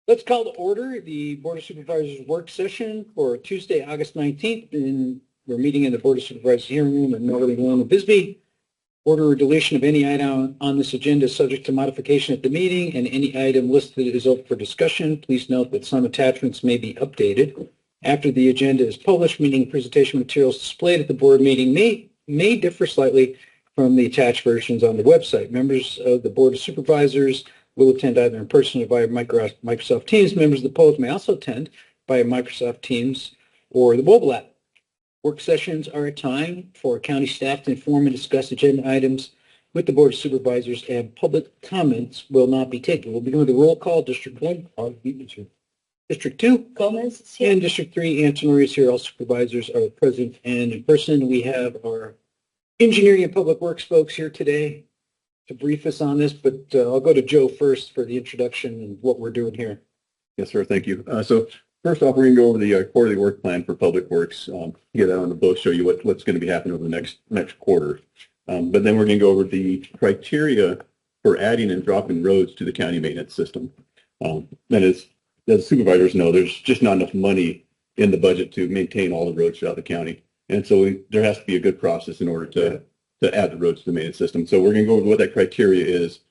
Let's call to order the Board of Supervisors work session for Tuesday, August 19th. And we're meeting in the Board of Supervisors hearing room in Northern Lane of Bisbee. Order or deletion of any item on this agenda is subject to modification at the meeting, and any item listed is open for discussion. Please note that some attachments may be updated after the agenda is published, meaning presentation materials displayed at the board meeting may differ slightly from the attached versions on the website. Members of the Board of Supervisors will attend either in person or via Microsoft Teams. Members of the public may also attend via Microsoft Teams or the mobile app. Work sessions are a time for county staff to inform and discuss agenda items with the Board of Supervisors, and public comments will not be taken. We'll begin with a roll call. District 1, District 2, Gomez is here. and District 3, Anson Marie is here. All supervisors are present and in person. We have our engineering and public works folks here today to brief us on this, but I'll go to Joe first for the introduction and what we're doing here. Yes, sir. Thank you. So first off, we're going to go over the quarterly work plan for Public Works, get that on the book, show you what's going to be happening over the next quarter. But then we're going to go over the criteria for adding and dropping roads to the county maintenance system. That is, as supervisors know, there's just not enough money in the budget to maintain all the roads throughout the county. And so there has to be a good process in order to add the roads to the maintenance system. So we're going to go over what that criteria is,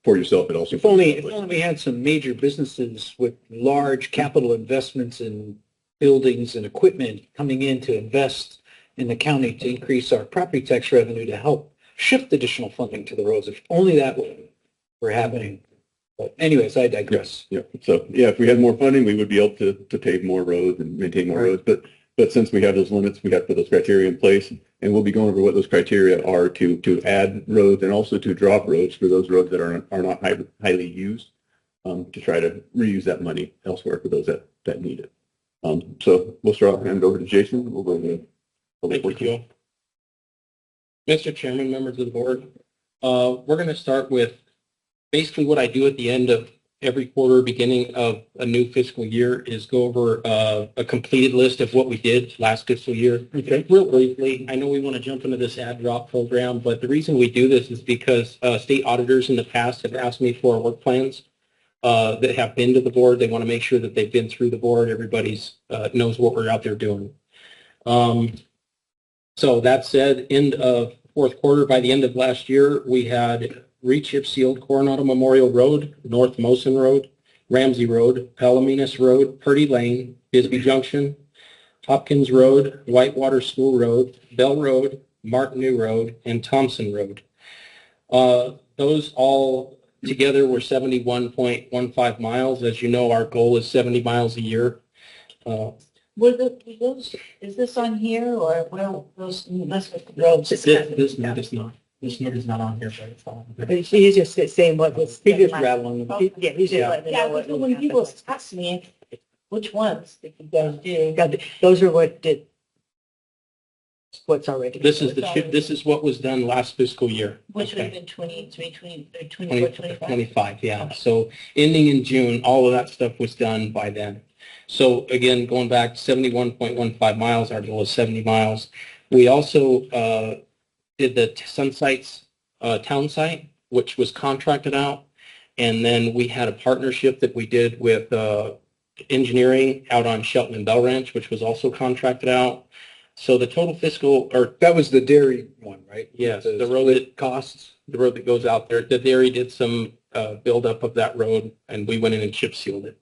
for yourself, but also If only we had some major businesses with large capital investments in buildings and equipment coming in to invest in the county to increase our property tax revenue to help shift additional funding to the roads. If only that were happening. But anyways, I digress. Yeah. So yeah, if we had more funding, we would be able to pave more roads and maintain more roads. But since we have those limits, we have to put those criteria in place, and we'll be going over what those criteria are to add roads and also to drop roads for those roads that are not highly used, to try to reuse that money elsewhere for those that need it. So we'll start off and hand it over to Jason. We'll go to Thank you, Joe. Mr. Chairman, members of the board, we're going to start with basically what I do at the end of every quarter, beginning of a new fiscal year, is go over a completed list of what we did last fiscal year. Okay. Real briefly, I know we want to jump into this add drop program, but the reason we do this is because state auditors in the past have asked me for work plans that have been to the board. They want to make sure that they've been through the board. Everybody's knows what we're out there doing. So that said, end of fourth quarter, by the end of last year, we had re-chip sealed Coronado Memorial Road, North Mosen Road, Ramsey Road, Palominas Road, Purdy Lane, Bisbee Junction, Hopkins Road, Whitewater School Road, Bell Road, Martineau Road, and Thompson Road. Those all together were 71.15 miles. As you know, our goal is 70 miles a year. Is this on here or well those roads? This note is not. This note is not on here, but He's just saying what was. He just rattling them. Yeah, he's just letting me know what. When people ask me which ones that you guys do, Yeah, those are what's already. this is what was done last fiscal year. which would have been 23, 24, 25. 25, yeah. So ending in June, all of that stuff was done by then. So again, going back to 71.15 miles, our goal is 70 miles. We also did the Sunsites town site, which was contracted out. And then we had a partnership that we did with engineering out on Shelton and Bell Ranch, which was also contracted out. So the total That was the dairy one, right? Yes, The the road that costs. the road that goes out there. The dairy did some buildup of that road, and we went in and chip sealed it.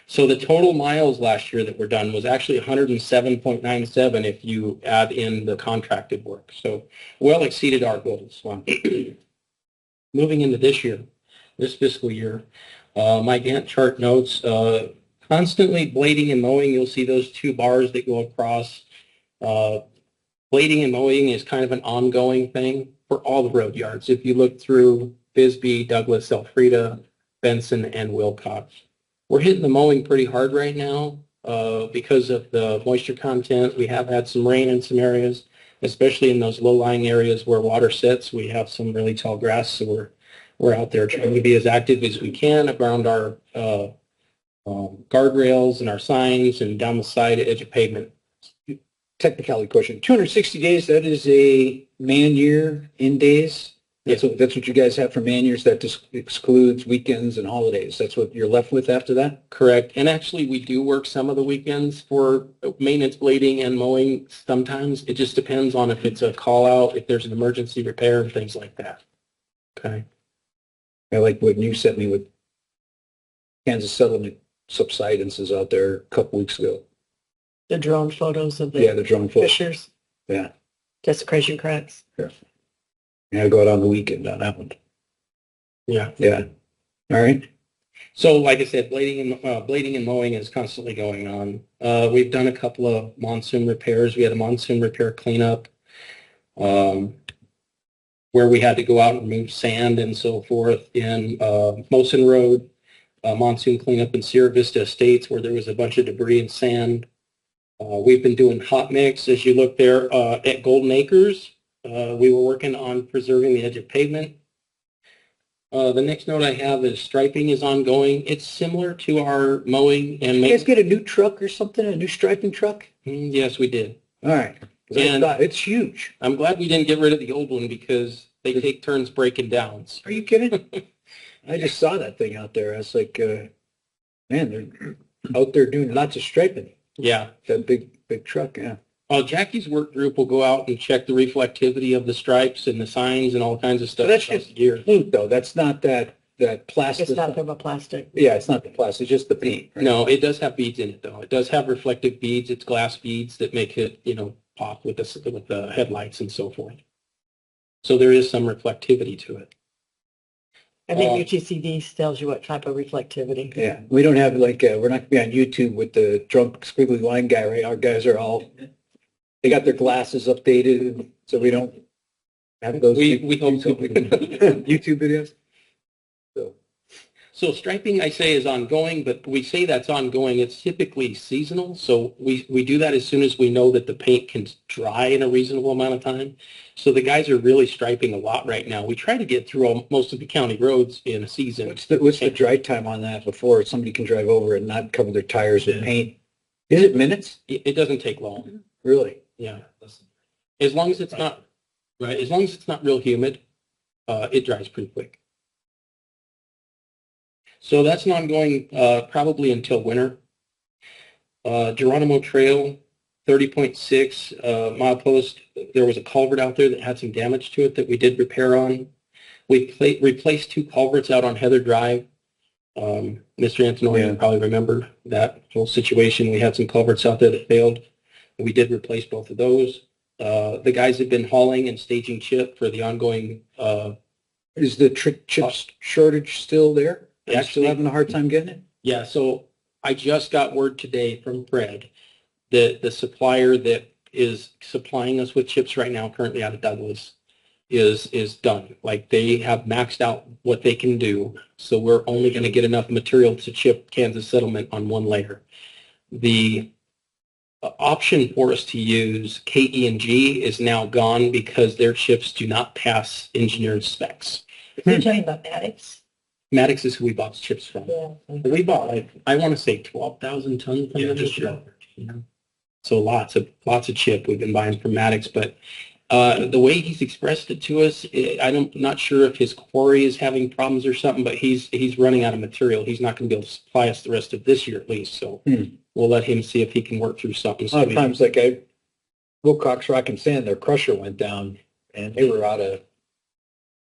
So the total miles last year that were done was actually 107.97 if you add in the contracted work. So well exceeded our goals. Wow. Moving into this fiscal year, my Gantt chart notes, constantly blading and mowing. You'll see those two bars that go across. Blading and mowing is kind of an ongoing thing for all the road yards. If you look through Bisbee, Douglas, Elfrida, Benson, and Wilcox. We're hitting the mowing pretty hard right now because of the moisture content. We have had some rain in some areas, especially in those low-lying areas where water sits. We have some really tall grass, so we're out there trying to be as active as we can around our guardrails and our signs and down the side edge of pavement. Technicality question. 260 days, that is a man year in days. That's what you guys have for manuals, that excludes weekends and holidays. That's what you're left with after that? Correct. And actually, we do work some of the weekends for maintenance, blading, and mowing sometimes. It just depends on if it's a call out, if there's an emergency repair, and things like that. Okay. I like what you sent me with Kansas settlement subsidences out there a couple weeks ago. The drone photos of Yeah, the the drone photos. fissures, Yeah. desecration cracks. Yeah, I go out on the weekend on that one. Yeah. Yeah. All right. So, like I said, blading and mowing is constantly going on. We've done a couple of monsoon repairs. We had a monsoon repair cleanup where we had to go out and remove sand and so forth in Mosen Road, monsoon cleanup in Sierra Vista Estates where there was a bunch of debris and sand. We've been doing hot mix. As you look there at Golden Acres, we were working on preserving the edge of pavement. The next note I have is striping is ongoing. It's similar to our mowing and You guys maintenance. get a new truck or something, a new striping truck? Yes, we did. All right. 'Cause I And- thought it's huge. I'm glad we didn't get rid of the old one because they take turns breaking down. Are you kidding? I just saw that thing out there. I was like, man, they're out there doing lots of striping. Yeah. That big truck, yeah. Jackie's work group will go out and check the reflectivity of the stripes and the signs and all kinds of stuff. So that's across just the year. paint though. That's not that plastic. It's not thermoplastic. Yeah, it's not the plastic, it's just the paint. Right? No, it does have beads in it though. It does have reflective beads. It's glass beads that make it, pop with the headlights and so forth. So there is some reflectivity to it. I think UTCD tells you what type of reflectivity. Yeah, we don't have like, we're not gonna be on YouTube with the drunk squiggly line guy, right? Our guys are all, they got their glasses updated, so we don't have those. We hope so. YouTube videos. So striping, I say, is ongoing, but we say that's ongoing. It's typically seasonal. So we do that as soon as we know that the paint can dry in a reasonable amount of time. So the guys are really striping a lot right now. We try to get through most of the county roads in a season. What's the dry time on that before somebody can drive over and not cover their tires with paint? Is it minutes? It doesn't take long. Really? Yeah. As long as it's not, right, as long as it's not real humid, it dries pretty quick. So that's an ongoing, probably until winter. Geronimo Trail, 30.6 milepost. There was a culvert out there that had some damage to it that we did repair on. We replaced 2 culverts out on Heather Drive. Mr. Antonori, you probably remember that whole situation. We had some culverts out there that failed. We did replace both of those. The guys have been hauling and staging chip for the ongoing. Is the chip shortage still there? Are you Actually- still having a hard time getting it? Yeah, so I just got word today from Fred that the supplier that is supplying us with chips right now, currently out of Douglas, is done. Like they have maxed out what they can do. So we're only going to get enough material to chip Kansas Settlement on 1 layer. The option for us to use KE&G is now gone because their chips do not pass engineered specs. You're talking about Maddox? Maddox is who we bought the chips from. Yeah. We bought, like, I want to say 12,000 tons from them this year. Yeah. So lots of chip we've been buying from Maddox, but the way he's expressed it to us, I'm not sure if his quarry is having problems or something, but he's running out of material. He's not going to be able to supply us the rest of this year at least. So we'll let him see if he can work through something. A lot of times, like Wilcox Rock and Sand, their crusher went down and they were out of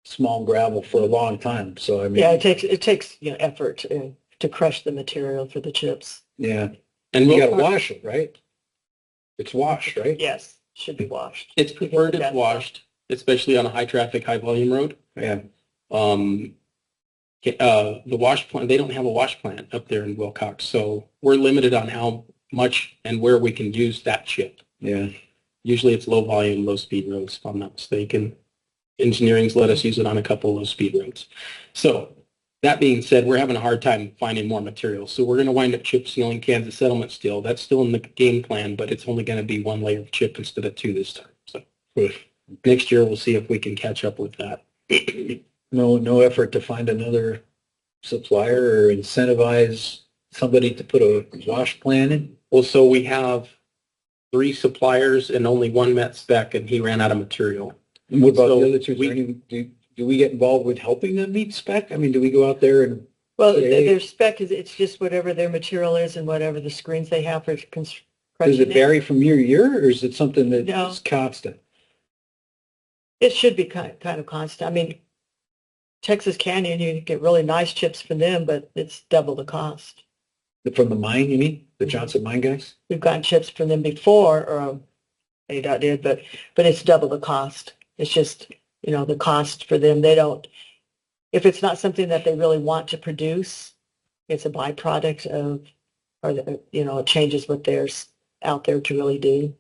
small gravel for a long time. So, I mean, Yeah, it takes effort to crush the material for the chips. yeah. And You we'll, got to wash it, right? It's washed, right? Yes, should be washed. it's preferred it's washed, especially on a high traffic, high volume road. Yeah. The wash plant, they don't have a wash plant up there in Wilcox, so we're limited on how much and where we can use that chip. Yeah. Usually it's low volume, low speed roads, if I'm not mistaken. Engineering's let us use it on a couple of low speed roads. So that being said, we're having a hard time finding more material. So we're going to wind up chip sealing Kansas Settlement steel. That's still in the game plan, but it's only going to be 1 layer of chip instead of 2 this time. So next year we'll see if we can catch up with that. No effort to find another supplier or incentivize somebody to put a wash plan in? Well, so we have 3 suppliers and only 1 met spec, and he ran out of material. And what about So the other two? Is we- there any, do do we get involved with helping them meet spec? I mean, do we go out there and, Well, Okay. their spec is, it's just whatever their material is and whatever the screens they have for construction. does it vary from year to year, or is it something No. that's constant? It should be kind of constant. I mean, Texas Canyon, you get really nice chips from them, but it's double the cost. From the mine, you mean? The Johnson Mine guys? We've gotten chips from them before, or ADOT did, but it's double the cost. It's just, the cost for them. They don't, if it's not something that they really want to produce, it's a byproduct of, it changes what there's out there to really do.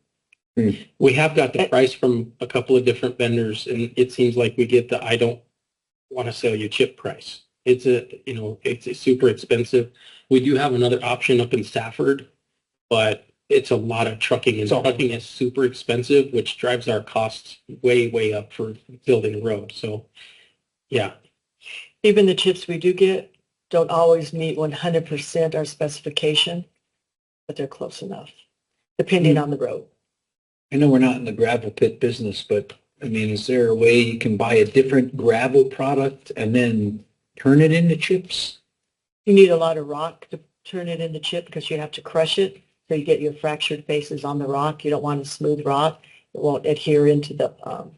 We have got the price from a couple of different vendors, and it seems like we get the I don't want to sell you chip price. It's it's super expensive. We do have another option up in Stafford, but it's a lot of trucking, and trucking is super expensive, which drives our costs way, way up for building a road. So, yeah. Even the chips we do get don't always meet 100% our specification, but they're close enough, depending on the road. I know we're not in the gravel pit business, but I mean, is there a way you can buy a different gravel product and then turn it into chips? You need a lot of rock to turn it into chip because you have to crush it. So you get your fractured faces on the rock. You don't want a smooth rock. It won't adhere into the But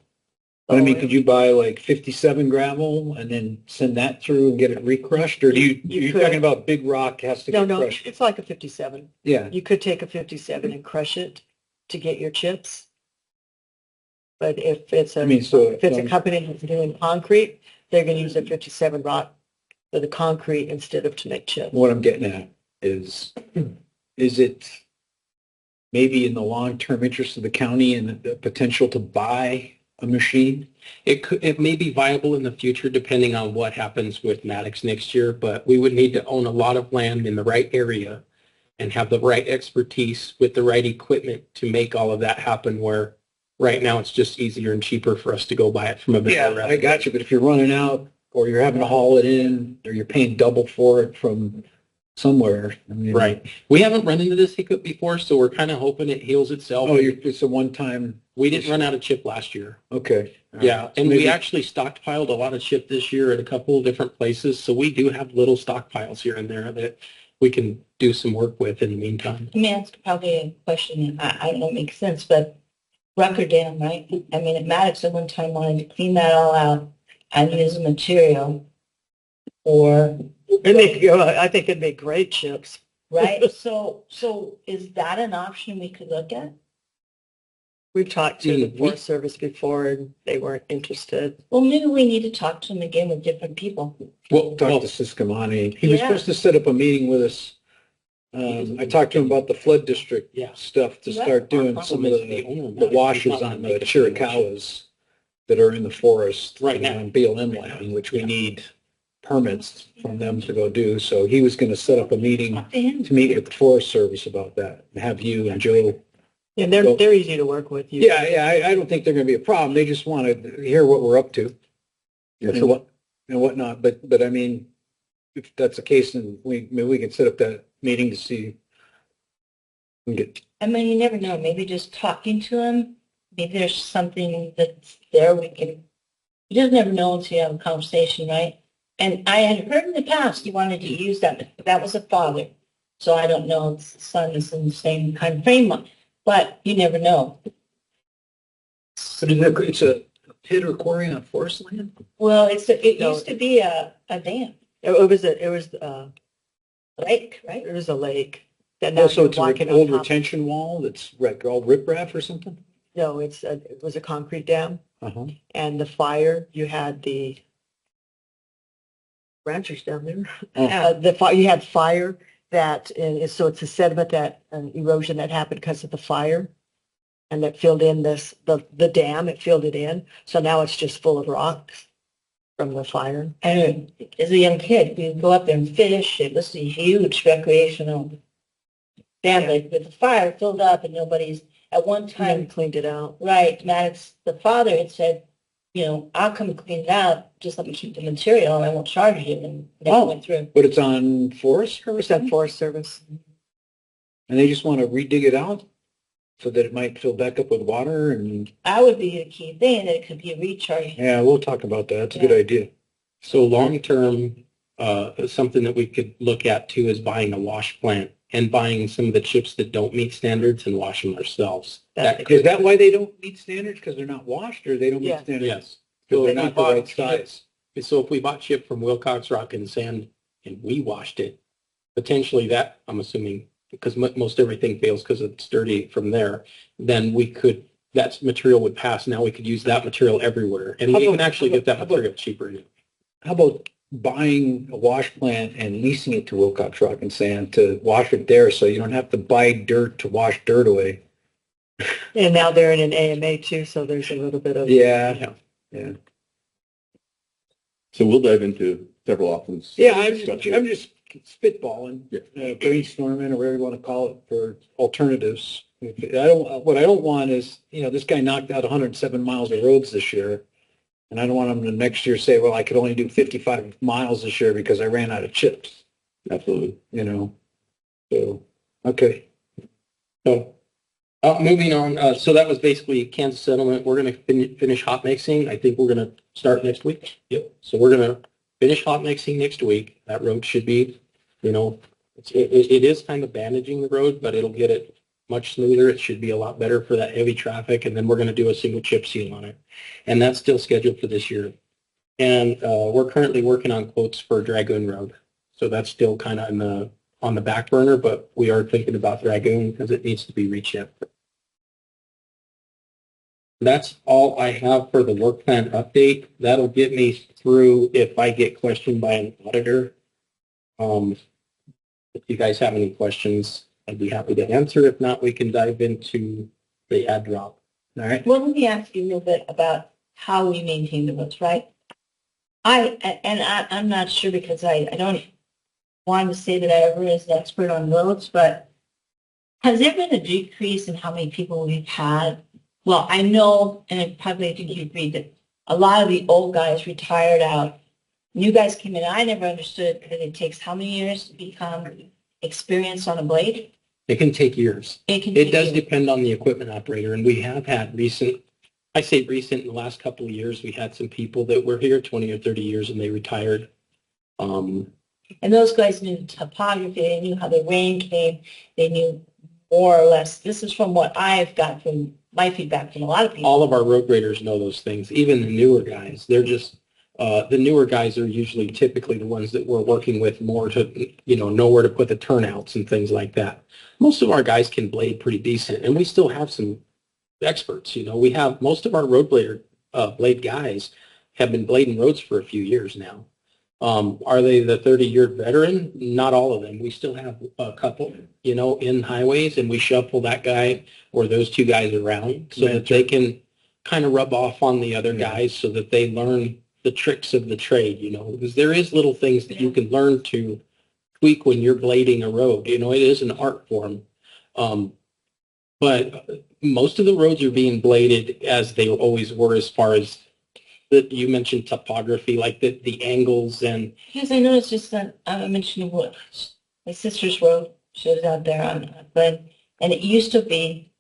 I mean, oil. could you buy like 57 gravel and then send that through and get it recrushed? Or you're could. talking about big rock has to No, get no, crushed? it's like a 57. Yeah. You could take a 57 and crush it to get your chips. But if it's I mean, so if it's a company that's doing concrete, they're going to use a 57 rock for the concrete instead of to make chips. what I'm getting at is it maybe in the long-term interest of the county and the potential to buy a machine? It may be viable in the future depending on what happens with Maddox next year, but we would need to own a lot of land in the right area and have the right expertise with the right equipment to make all of that happen, where right now it's just easier and cheaper for us to go buy it from a vendor. I got you. But if you're running out or you're having to haul it in or you're paying double for it from somewhere. I mean, Right. We haven't run into this hiccup before, so we're kind of hoping it heals itself. Oh, it's a one-time. We didn't run out of chip last year. Okay. All Yeah, right. and Maybe- we actually stockpiled a lot of chip this year at a couple of different places, so we do have little stockpiles here and there that we can do some work with in the meantime. Let me ask probably a question that I don't make sense, but Rucker Dam, right? I mean, at Maddox at one time wanted to clean that all out and use the material or, I think it'd make great chips. right? So is that an option we could look at? We've talked to the We- Forest Service before and they weren't interested. Well, maybe we need to talk to them again with different people. Well, Talked to Siskamani. He was Yeah. supposed to set up a meeting with us. I talked to him about the flood district Yeah. stuff to Right. start doing Our some problem of is the owner of the Maddox washes does not on the make a Chiricahuas that are in the forest. Right now. On BLM land, which we Yeah. need permits from them to go do. So he was going to set up a meeting Talk to him. to meet with the Forest Service about that. And have you and Joe. And Well- they're easy to work with. Yeah, I don't think they're going to be a problem. They just want to hear what we're up to. Yeah, And so what, and whatnot. But I mean, if that's the case, then maybe we can set up that meeting to see. And get, I mean, you never know. Maybe just talking to him, maybe there's something that's there we can, you just never know until you have a conversation, right? And I had heard in the past he wanted to use that, but that was a father. So I don't know if the son is in the same kind of frame, but you never know. but it's a pit or quarry on forest land? Well, it No. used to be a dam, It was lake, right? it was a lake. That now Also, you're it's walking an on old top. retention wall that's all riprap or something? No, it was a concrete dam. Uh-huh. And the fire, you had the ranchers down there. Oh. You had fire that, and so it's a sediment that, an erosion that happened because of the fire. And that filled in the dam, it filled it in. So now it's just full of rocks from the fire. And as a young kid, we'd go up there and fish. It was a huge recreational dam, but the fire filled up and nobody's, at one And time, cleaned it out. right, Maddox, the father had said, I'll come clean it out, just let me keep the material and I won't charge you, and never Oh. went through. But it's on forest or It's that something? Forest Service. And they just want to redig it out? so that it might fill back up with water and, That would be a key thing, that it could be a recharge. yeah, we'll talk about that. That's a good Yeah. idea. So long-term, something that we could look at too is buying a wash plant and buying some of the chips that don't meet standards and wash them ourselves. That Is that why they don't meet standards? Because they're not washed or they don't meet Yes. standards? Yes. Because So they're if we not the bought right chip- size. So if we bought chip from Wilcox Rock and Sand and we washed it, potentially that, I'm assuming, because most everything fails because it's dirty from there, then that material would pass. Now we could use that material everywhere. And How we can about- actually get that how about- material cheaper. How about buying a wash plant and leasing it to Wilcox Rock and Sand to wash it there so you don't have to buy dirt to wash dirt away? And now they're in an AMA too, so there's a little bit of. Yeah. Yeah. So we'll dive into several options. Yeah, I'm just spitballing, Yeah. brainstorming, or whatever you want to call it, for alternatives. What I don't want is, this guy knocked out 107 miles of roads this year, and I don't want him to next year say, well, I could only do 55 miles this year because I ran out of chips, Absolutely. So, okay. So, moving on. So that was basically Kansas settlement. We're going to finish hot mixing. I think we're going to start next week. Yep. So we're going to finish hot mixing next week. That road should be, it is kind of bandaging the road, but it'll get it much smoother. It should be a lot better for that heavy traffic. And then we're going to do a single chip seal on it. And that's still scheduled for this year. And we're currently working on quotes for Dragoon Road. So that's still kind of on the back burner, but we are thinking about Dragoon because it needs to be rechipped. That's all I have for the work plan update. That'll get me through if I get questioned by an auditor. If you guys have any questions, I'd be happy to answer. If not, we can dive into the ad drop. All right. Well, let me ask you a little bit about how we maintain the roads, right? I'm not sure because I don't want to say that I ever is an expert on roads, but has there been a decrease in how many people we've had? Well, I know, and I probably think you agree, that a lot of the old guys retired out. New guys came in. I never understood that it takes how many years to become experienced on a blade? It can take years. It can It take does years. depend on the equipment operator, and we have had recent, I say recent, in the last couple of years, we had some people that were here 20 or 30 years and they retired. And those guys knew topography. They knew how the rain came. They knew more or less. This is from what I've got from my feedback from a lot of people. All of our road graders know those things, even the newer guys. They're just, the newer guys are usually typically the ones that we're working with more to, know where to put the turnouts and things like that. Most of our guys can blade pretty decent, and we still have some experts. We have most of our road blade guys have been blading roads for a few years now. Are they the 30-year veteran? Not all of them. We still have a couple, in highways, and we shuffle that guy or those two guys around so that they can kind of rub off on the other guys so that they learn the tricks of the trade, because there is little things that you can learn to tweak when you're blading a road. It is an art form. But most of the roads are being bladed as they always were, as far as that you mentioned topography, like the angles and Because I noticed just that I mentioned what my sister's road. She was out there on Glen, and it used to be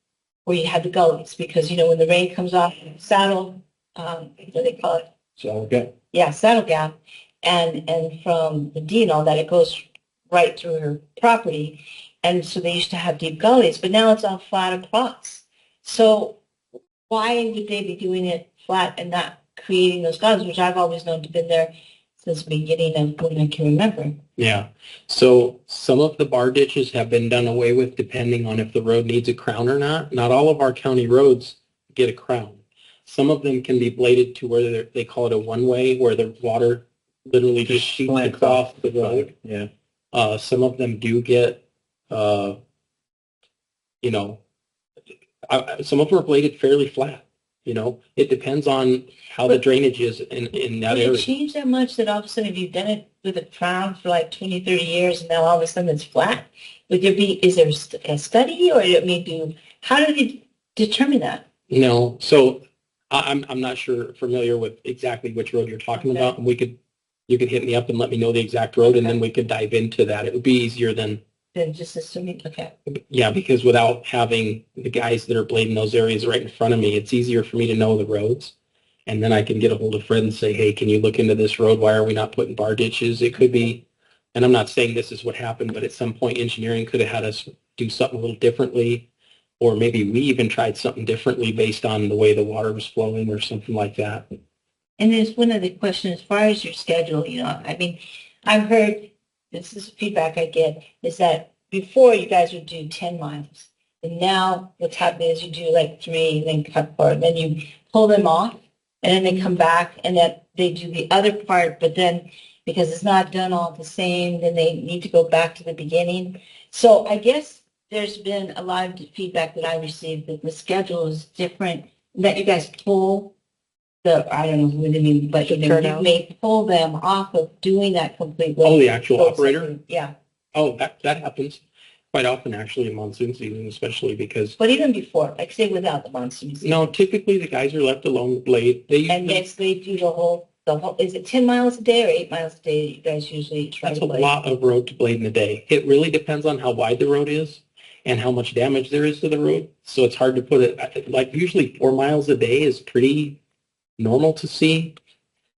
where you had the gullies because when the rain comes off, saddle, what do they call it? So, okay. Yeah, saddle gap, and from the D and all that, it goes right through her property, and so they used to have deep gullies, but now it's all flat across. So why would they be doing it flat and not creating those gullies, which I've always known to been there since the beginning of when I can remember? yeah. So some of the bar ditches have been done away with depending on if the road needs a crown or not. Not all of our county roads get a crown. Some of them can be bladed to where they call it a one-way, where the water literally just sheets slants across the road. Yeah. Some of them do get, some of them are bladed fairly flat. It depends on how the drainage is in that Would it area. change that much that all of a sudden if you've done it with a crown for like 20, 30 years and now all of a sudden it's flat? Is there a study or how do they determine that? So I'm not familiar with exactly which road you're talking Okay. about, and you could hit me up and let me know the exact road, and then we could dive into that. It would be easier than Then just assuming, okay. Yeah, because without having the guys that are blading those areas right in front of me, it's easier for me to know the roads. And then I can get a hold of Fred and say, hey, can you look into this road? Why are we not putting bar ditches? It could be, and I'm not saying this is what happened, but at some point engineering could have had us do something a little differently. Or maybe we even tried something differently based on the way the water was flowing or something like that. And there's one other question as far as your schedule, I mean, I've heard, this is feedback I get, is that before you guys would do 10 miles. And now what's happening is you do like 3, then cut part, then you pull them off, and then they come back, and then they do the other part, but then because it's not done all the same, then they need to go back to the beginning. So I guess there's been a lot of feedback that I received that the schedule is different, that you guys pull I don't know what I mean, but you may pull them off of doing that complete. Oh, the actual operator? Yeah. Oh, that happens quite often actually in monsoon season, especially because. But even before, like say without the monsoon season. No, typically the guys are left alone with blade. And yes, they do the whole, is it 10 miles a day or 8 miles a day that you guys usually try That's to a blade? lot of road to blade in a day. It really depends on how wide the road is and how much damage there is to the road. So it's hard to put it, like usually 4 miles a day is pretty normal to see,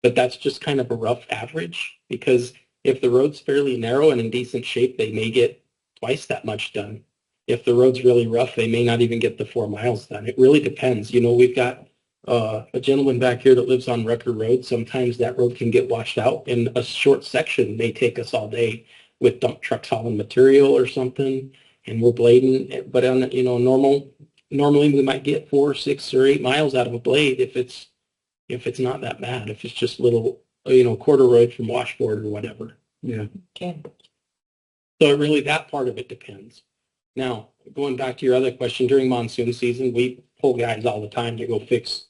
but that's just kind of a rough average because if the road's fairly narrow and in decent shape, they may get twice that much done. If the road's really rough, they may not even get the 4 miles done. It really depends. We've got a gentleman back here that lives on Rucker Road. Sometimes that road can get washed out, and a short section may take us all day with dump trucks hauling material or something, and we're blading. But on normally we might get 4, 6, or 8 miles out of a blade if it's not that bad, if it's just little, corduroy from washboard or whatever. Yeah. Okay. So really that part of it depends. Now, going back to your other question, during monsoon season, we pull guys all the time to go fix,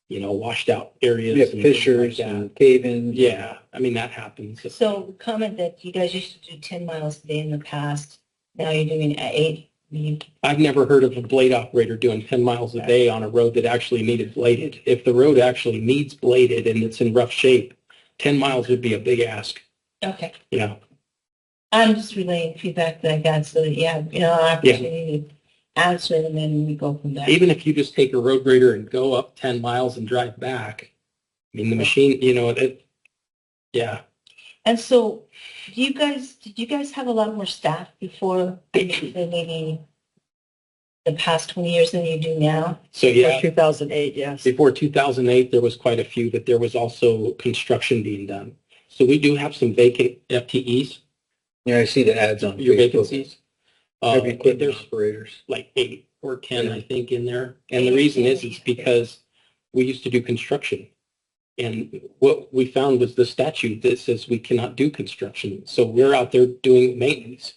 washed out areas. We have and things fissures like that. and cave-ins. Yeah, I mean, that happens. So the comment that you guys used to do 10 miles a day in the past, now you're doing 8. I've never heard of a blade operator doing 10 miles a day on a road that actually needed bladed. If the road actually needs bladed and it's in rough shape, 10 miles would be a big ask. Okay. Yeah. I'm just relaying feedback that I got so that you have, an opportunity to answer it and then we go from there. Even if you just take a road grader and go up 10 miles and drive back, I mean, the machine, yeah. And so did you guys have a lot more staff before maybe the past 20 years than you do now? So yeah, 2008, yes. before 2008, there was quite a few, but there was also construction being done. So we do have some vacant FTEs, Yeah, I see the ads on your Facebook. vacancies. Heavy equipment There's operators. like 8 or 10, Yeah. I think, in there. And the reason is because we used to do construction. And what we found was the statute that says we cannot do construction. So we're out there doing maintenance.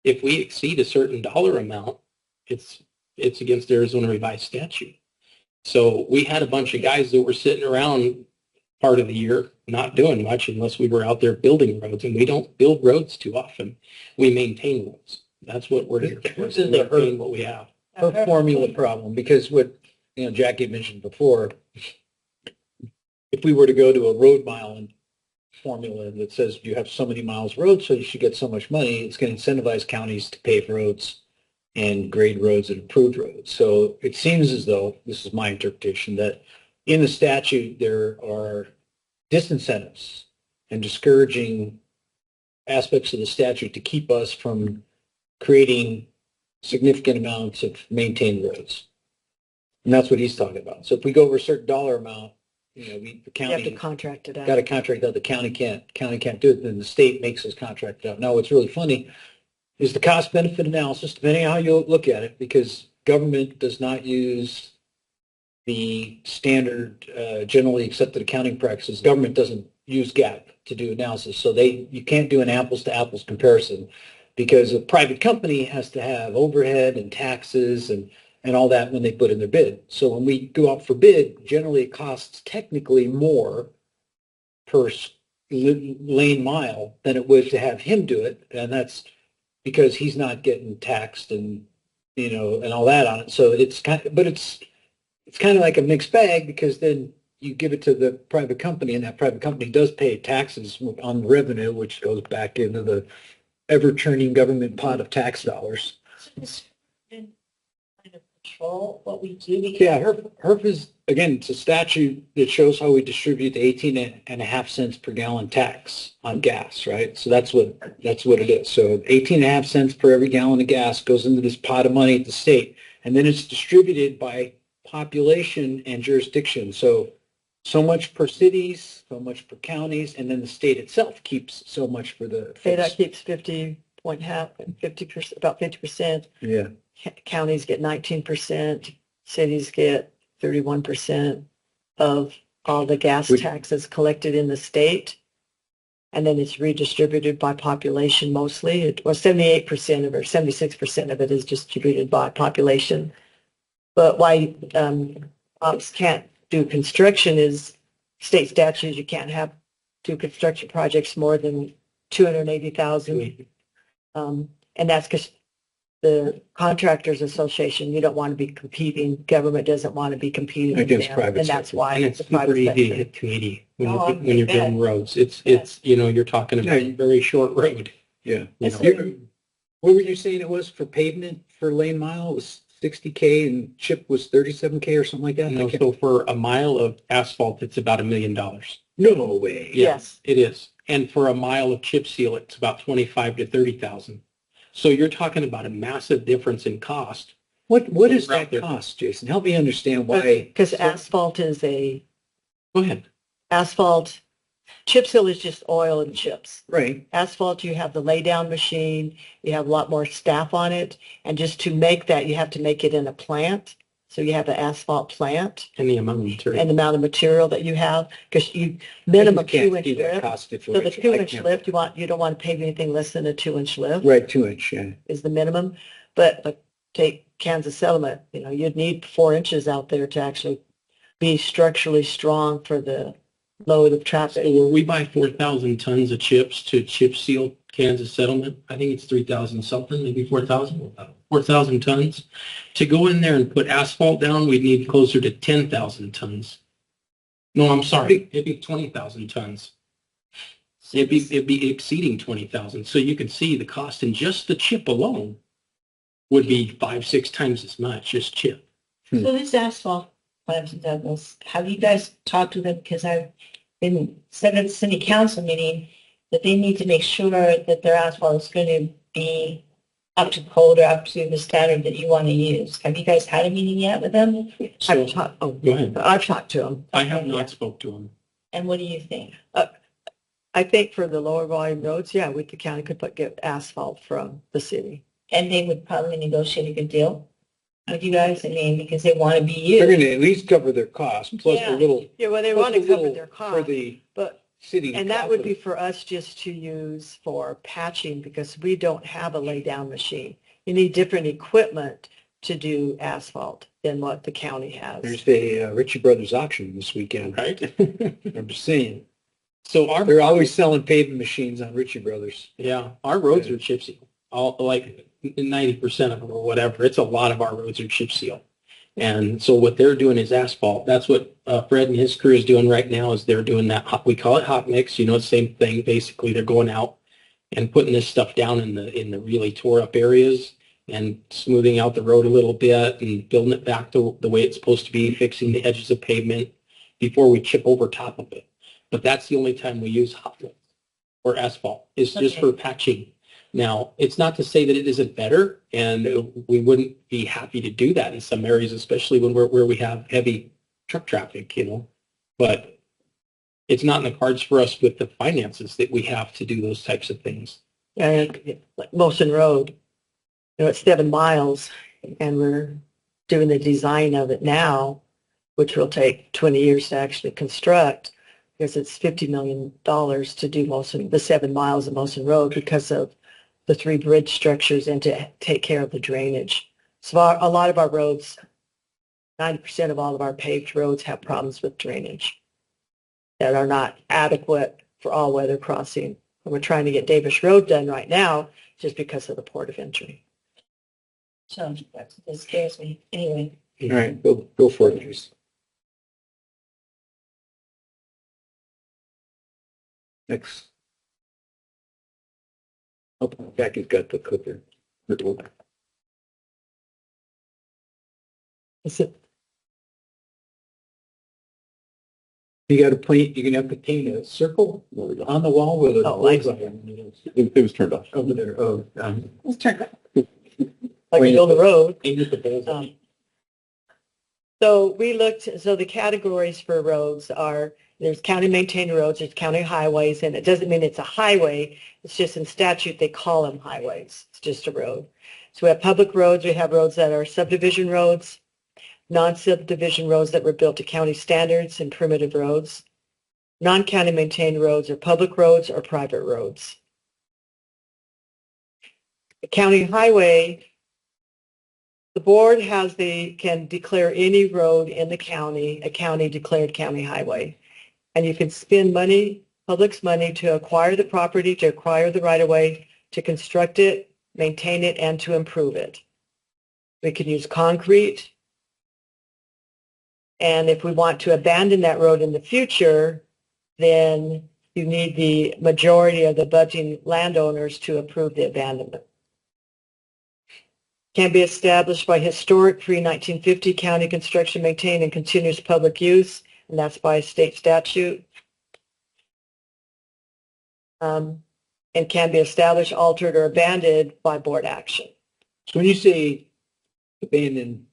If we exceed a certain dollar amount, it's against Arizona revised statute. So we had a bunch of guys that were sitting around part of the year not doing much unless we were out there building roads. And we don't build roads too often. We maintain roads. That's what we're here for. This is the Maintain what we have. A formula problem, because what, Jackie mentioned before, if we were to go to a road mile formula that says you have so many miles road, so you should get so much money, it's going to incentivize counties to pave roads and grade roads and improve roads. So it seems as though, this is my interpretation, that in the statute there are disincentives and discouraging aspects of the statute to keep us from creating significant amounts of maintained roads. And that's what he's talking about. So if we go over a certain dollar amount, the You have to county contract it out. got to contract out, the county can't do it, then the state makes us contract it out. Now, what's really funny is the cost benefit analysis, depending on how you look at it, because government does not use the standard generally accepted accounting practices. Government doesn't use GAAP to do analysis. So you can't do an apples to apples comparison because a private company has to have overhead and taxes and all that when they put in their bid. So when we go out for bid, generally it costs technically more per lane mile than it would to have him do it. And that's because he's not getting taxed and, and all that on it. So it's kind of like a mixed bag because then you give it to the private company and that private company does pay taxes on revenue, which goes back into the ever-turning government pot of tax dollars. So this been kind of control what we do because Yeah, HERF is, again, it's a statute that shows how we distribute the 18.5 cents per gallon tax on gas, right? So that's what it is. So 18.5 cents per every gallon of gas goes into this pot of money at the state. And then it's distributed by population and jurisdiction. So much per cities, so much per counties, and then the state itself keeps so much for the. KDOT keeps 50%, about 50%. Yeah. Counties get 19%, cities get 31% of all the gas Which- taxes collected in the state. And then it's redistributed by population mostly. 78% of it, or 76% of it is distributed by population. But why ops can't do construction is state statutes. You can't do construction projects more than 280,000. And that's because the Contractors Association, you don't want to be competing, government doesn't want to be competing with Against them, private and that's sector. why And it's the super private easy to sector. hit 280 when Oh, you're, when you're I building roads. It's, you're talking about a very short road. Yeah. You That's know. what- What were you saying it was for pavement for lane mile? It was 60K and chip was 37K or something like that? No, so for a mile of asphalt, it's about $1 million. No way. Yeah. Yes. It is. And for a mile of chip seal, it's about 25 to 30,000. So you're talking about a massive difference in cost. What is Right that there. cost, Jason? Help me understand why. Because asphalt Go ahead. chip seal is just oil and chips. Right. Asphalt, you have the lay down machine, you have a lot more staff on it, and just to make that, you have to make it in a plant. So you have an asphalt plant And the amount of material. and the amount of material that you have, because you minimum I just can't 2-inch see that lift. cost So the differential. 2-inch lift, you don't want to pave anything less than a 2-inch lift. Right, 2-inch, yeah. Is the minimum. But take Kansas Settlement, you'd need 4 inches out there to actually be structurally strong for the load of So traffic. where we buy 4,000 tons of chips to chip seal Kansas Settlement, I think it's 3,000 something, maybe 4,000, 4,000 tons. To go in there and put asphalt down, we'd need closer to 10,000 tons. No, I'm sorry, it'd be 20,000 tons. It'd be exceeding 20,000. So you can see the cost in just the chip alone would be 5-6 times as much, just chip. So this asphalt plant, Douglas, have you guys talked to them? Because I've been said at the city council meeting that they need to make sure that their asphalt is going to be up to code or up to the standard that you want to use. Have you guys had a meeting yet with them? So, go ahead. I've talked to them. I have Okay, yeah. not spoke to him. And what do you think? I think for the lower volume roads, yeah, the county could get asphalt from the city. And they would probably negotiate a good deal with you guys, I mean, because they want to be They're used. going to at least cover their costs, plus Yeah. a little. Yeah, well, they plus want a to cover little their For costs, the but, city. and that would be for us just to use for patching because we don't have a lay down machine. You need different equipment to do asphalt than what the county has. There's the Ritchie Brothers auction this weekend. Right? I'm just saying. So our They're always selling paving machines on Ritchie Brothers. Yeah, our roads are chip seal. All like 90% of them or whatever. It's a lot of our roads are chip seal. And so what they're doing is asphalt. That's what Fred and his crew is doing right now is they're doing that. We call it hot mix. The same thing. Basically, they're going out and putting this stuff down in the really tore up areas and smoothing out the road a little bit and building it back to the way it's supposed to be, fixing the edges of pavement before we chip over top of it. But that's the only time we use hot mix or asphalt. It's just for patching. Now, it's not to say that it isn't better, and we wouldn't be happy to do that in some areas, especially when where we have heavy truck traffic, But it's not in the cards for us with the finances that we have to do those types of things. Yeah, like Motion Road, it's 7 miles and we're doing the design of it now, which will take 20 years to actually construct because it's $50 million to do the 7 miles of Motion Road because of the 3 bridge structures and to take care of the drainage. So a lot of our roads, 90% of all of our paved roads have problems with drainage that are not adequate for all weather crossing. And we're trying to get Davis Road done right now just because of the port of entry. So that scares me. Anyway. All right, go for it, please. Next. Oh, Becky's got the clicker. Is it- You got to paint, you're gonna have to paint a circle on the wall with a Oh, I bullseye. It was turned off. Over there, oh, Let's turn it. Like you build a road. paint with the bullseye. So we looked, so the categories for roads are, there's county maintained roads, there's county highways, and it doesn't mean it's a highway. It's just in statute, they call them highways. It's just a road. So we have public roads, we have roads that are subdivision roads, non-subdivision roads that were built to county standards, and primitive roads. Non-county maintained roads are public roads or private roads. A county highway, the board can declare any road in the county a county declared county highway. And you can spend money, public's money, to acquire the property, to acquire the right-of-way, to construct it, maintain it, and to improve it. We can use concrete. And if we want to abandon that road in the future, then you need the majority of the budgeting landowners to approve the abandonment. Can be established by historic pre-1950 county construction, maintained, and continuous public use, and that's by state statute. And can be established, altered, or abandoned by board action. So when you say abandoned,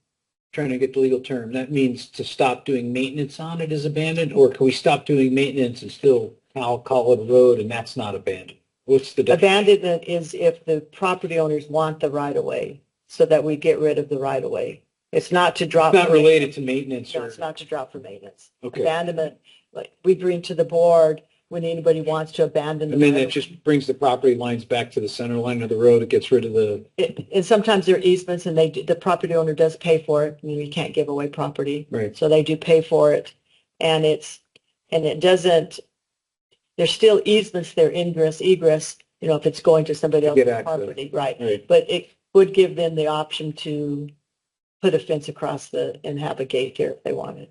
trying to get the legal term, that means to stop doing maintenance on it is abandoned, or can we stop doing maintenance and still call it a road and that's not abandoned? What's the difference? Abandonment is if the property owners want the right-of-way, so that we get rid of the right-of-way. It's not to drop. It's not related to maintenance No, or, it's not to drop for maintenance. okay. Abandonment, like we bring to the board when anybody wants to abandon the And then right that just brings the property lines back to the center line of the road. It gets rid of the, and sometimes there are easements and the property owner does pay for it. I mean, you can't give away property. right. So they do pay for it. And it doesn't, there's still easements there, ingress, egress, if it's going to somebody Get else's access. property, right? Right. But it would give them the option to put a fence across and have a gate there if they wanted.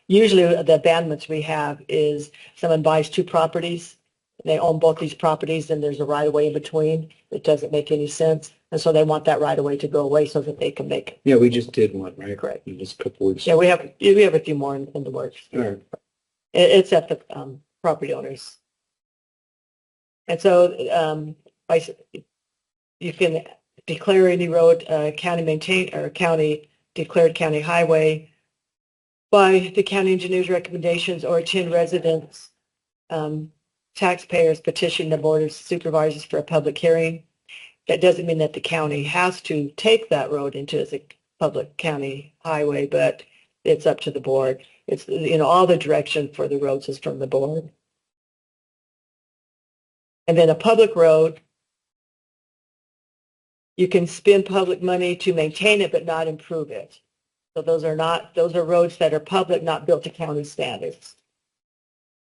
Usually the abandonments we have is someone buys two properties, and they own both these properties, and there's a right-of-way in between. It doesn't make any sense. And so they want that right-of-way to go away so that they can make it. Yeah, we just did one, right? Correct. In just a couple weeks. Yeah, we have a few more in the works. All right. It's at the property owners. And so you can declare any road county maintained or county declared county highway by the county engineer's recommendations, or 10 residents, taxpayers petition the board of supervisors for a public hearing. That doesn't mean that the county has to take that road into as a public county highway, but it's up to the board. It's, all the direction for the roads is from the board. And then a public road, you can spend public money to maintain it but not improve it. So those are roads that are public, not built to county standards.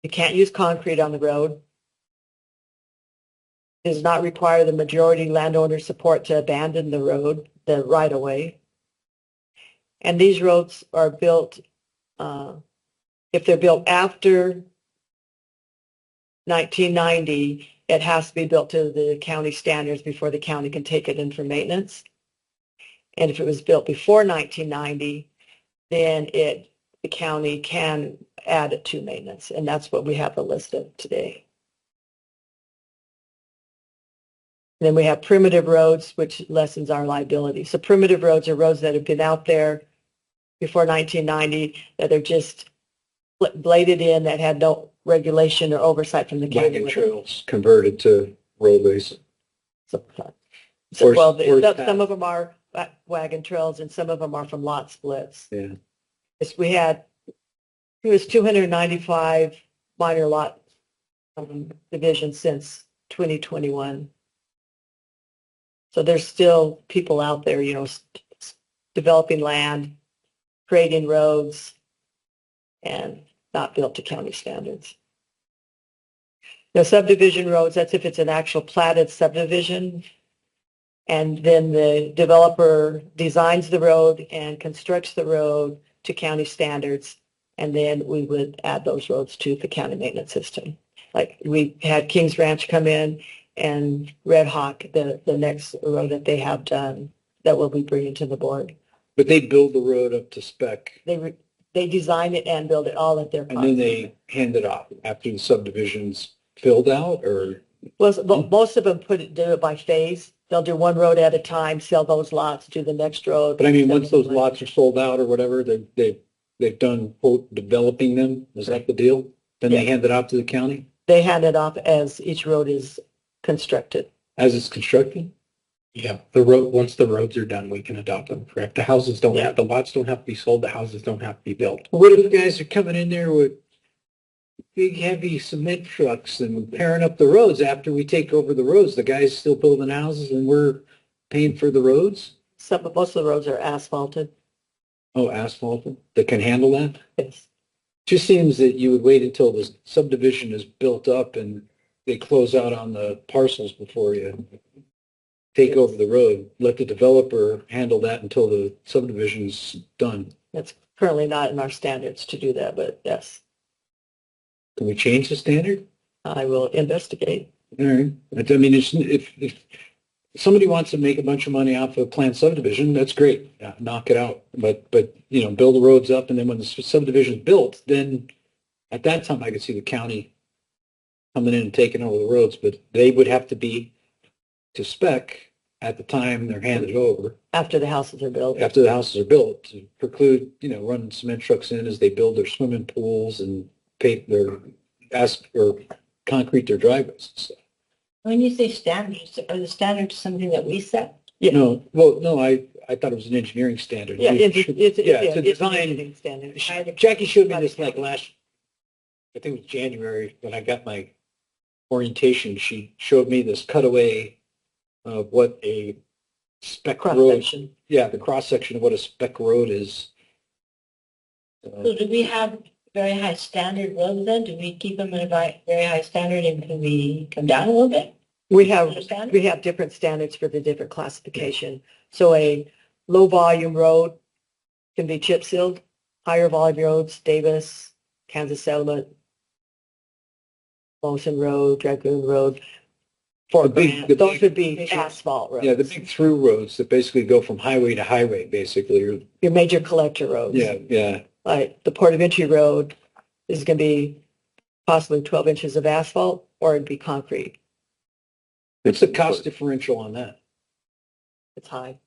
You can't use concrete on the road. It does not require the majority landowner support to abandon the road, the right-of-way. And these roads are built, if they're built after 1990, it has to be built to the county standards before the county can take it in for maintenance. And if it was built before 1990, then the county can add it to maintenance. And that's what we have the list of today. And then we have primitive roads, which lessens our liability. So primitive roads are roads that have been out there before 1990 that are just bladed in, that had no regulation or oversight from the county. Wagon trails converted to roadways. So, Or- well, or- some of them are wagon trails and some of them are from lot splits. Yeah. It was 295 minor lot divisions since 2021. So there's still people out there, developing land, creating roads, and not built to county standards. Now, subdivision roads, that's if it's an actual platted subdivision, and then the developer designs the road and constructs the road to county standards, and then we would add those roads to the county maintenance system. Like we had Kings Ranch come in and Red Hawk, the next road that they have done that we'll be bringing to the board. But they build the road up to spec They design it and build it all at their cost. and then they hand it off after the subdivision's filled out or? Well, most of them do it by phase. They'll do one road at a time, sell those lots, do the next road. But I mean, once those lots are sold out or whatever, they've done quote developing them. Is that the deal? Then they hand it off to the county They hand it off as each road is constructed. as it's constructed? Yeah, once the roads are done, we can adopt them, correct? The lots don't have to be sold, the houses don't have to be built. What if guys are coming in there with big heavy cement trucks and tearing up the roads after we take over the roads? The guys still building houses and we're paying for the roads? Most of the roads are asphalted. Oh, asphalted? That can handle that? Yes. Just seems that you would wait until the subdivision is built up and they close out on the parcels before you take over the road. Let the developer handle that until the subdivision's done. It's currently not in our standards to do that, but yes, Can we change the standard? I will investigate. All right. I mean, if somebody wants to make a bunch of money off of a planned subdivision, that's great. Yeah, knock it out. But build the roads up, and then when the subdivision's built, then at that time I could see the county coming in and taking over the roads. But they would have to be to spec at the time they're handed over, After the houses are built. after the houses are built, to preclude running cement trucks in as they build their swimming pools and paint their or concrete their driveways and stuff. When you say standards, are the standards something that we set? Yeah. No, I thought it was an engineering standard. Yeah, it's a an design. engineering standard. Jackie showed me this like last, I think it was January when I got my orientation. She showed me this cutaway of what a spec Cross road. section. Yeah, the cross section of what a spec road is. So do we have very high standard roads then? Do we keep them at a very high standard and can we come down a little bit? We have Understand? different standards for the different classification. So a low volume road can be chip sealed. Higher volume roads, Davis, Kansas Settlement, Lawson Road, Dragoon Road. Fort Grant. Those would be asphalt roads. Yeah, the big through roads that basically go from highway to highway, basically. Or, Your major collector roads. yeah. Like the Port of Entry Road is going to be possibly 12 inches of asphalt or it'd be concrete. What's the cost differential on that? It's high,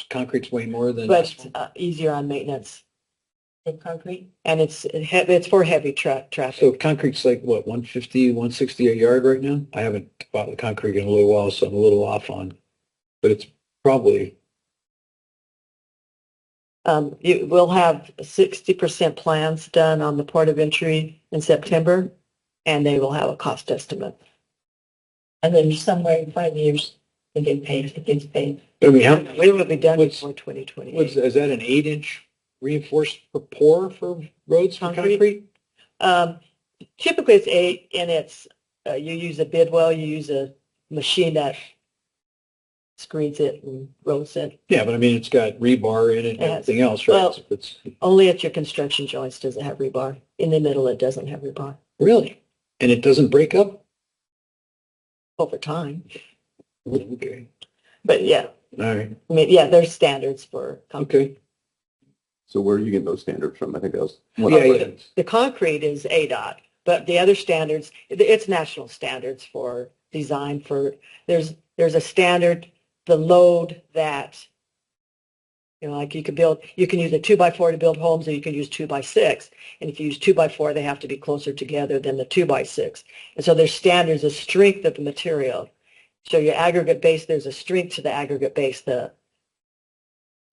Concrete's way more than but it's asphalt. easier on maintenance. The concrete? And it's for heavy traffic. So concrete's like what, 150, 160 a yard right now? I haven't bought the concrete in a little while, so I'm a little off on, but it's probably, We'll have 60% plans done on the Port of Entry in September, and they will have a cost estimate. And then somewhere in 5 years, it gets paid. I mean, how, We will be done what's- before 2028. is that an 8-inch reinforced pour for roads for Concrete? concrete? Typically it's 8, and it's, you use a bidwell, you use a machine that screens it and rolls it. Yeah, but I mean, it's got rebar in it and Yes. everything else, right? Well- So it's, Only at your construction joints does it have rebar. In the middle, it doesn't have rebar really? And it doesn't break up? over time. Okay, But yeah, all right, I mean, yeah, there's standards for concrete. okay. So where are you getting those standards from? I think that was. Yeah. The concrete is ADOT, but the other standards, it's national standards for design for, there's a standard, the load that, like you can use a 2x4 to build homes, or you can use 2x6. And if you use 2x4, they have to be closer together than the 2x6. And so there's standards of strength of the material. So your aggregate base, there's a strength to the aggregate base, the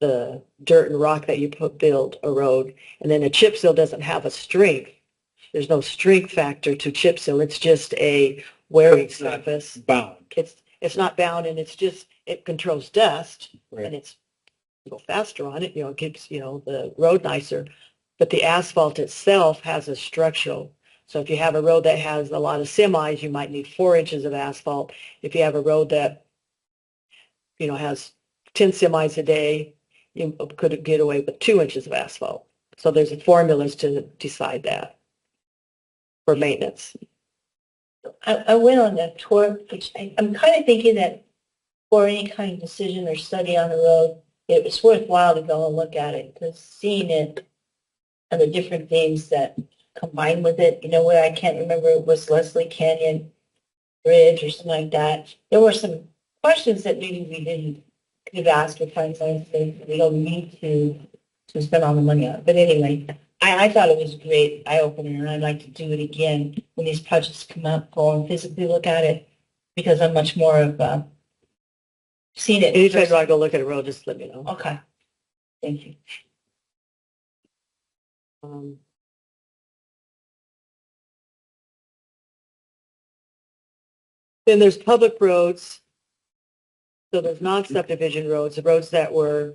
dirt and rock that you build a road. And then a chip seal doesn't have a strength. There's no strength factor to chip seal. It's just a wearing It's not surface. Bound, It's not bound, and it controls dust, right? and it's go faster on it. It keeps the road nicer. But the asphalt itself has a structural. So if you have a road that has a lot of semis, you might need 4 inches of asphalt. If you have a road that has 10 semis a day, you could get away with 2 inches of asphalt. So there's formulas to decide that for maintenance. I went on that tour, which I'm kind of thinking that for any kind of decision or study on the road, it was worthwhile to go and look at it, because seeing it and the different things that combine with it, you know, where I can't remember, it was Leslie Canyon Bridge or something like that. There were some questions that maybe we didn't could have asked or find something we don't need to spend all the money on. But anyway, I thought it was a great eye opener, and I'd like to do it again when these projects come up. Go and physically look at it, because I'm much more of seen it. Anytime first. I go look at a road, just let me know. Okay, thank you. Um, Then there's public roads. So there's non-subdivision roads, the roads that were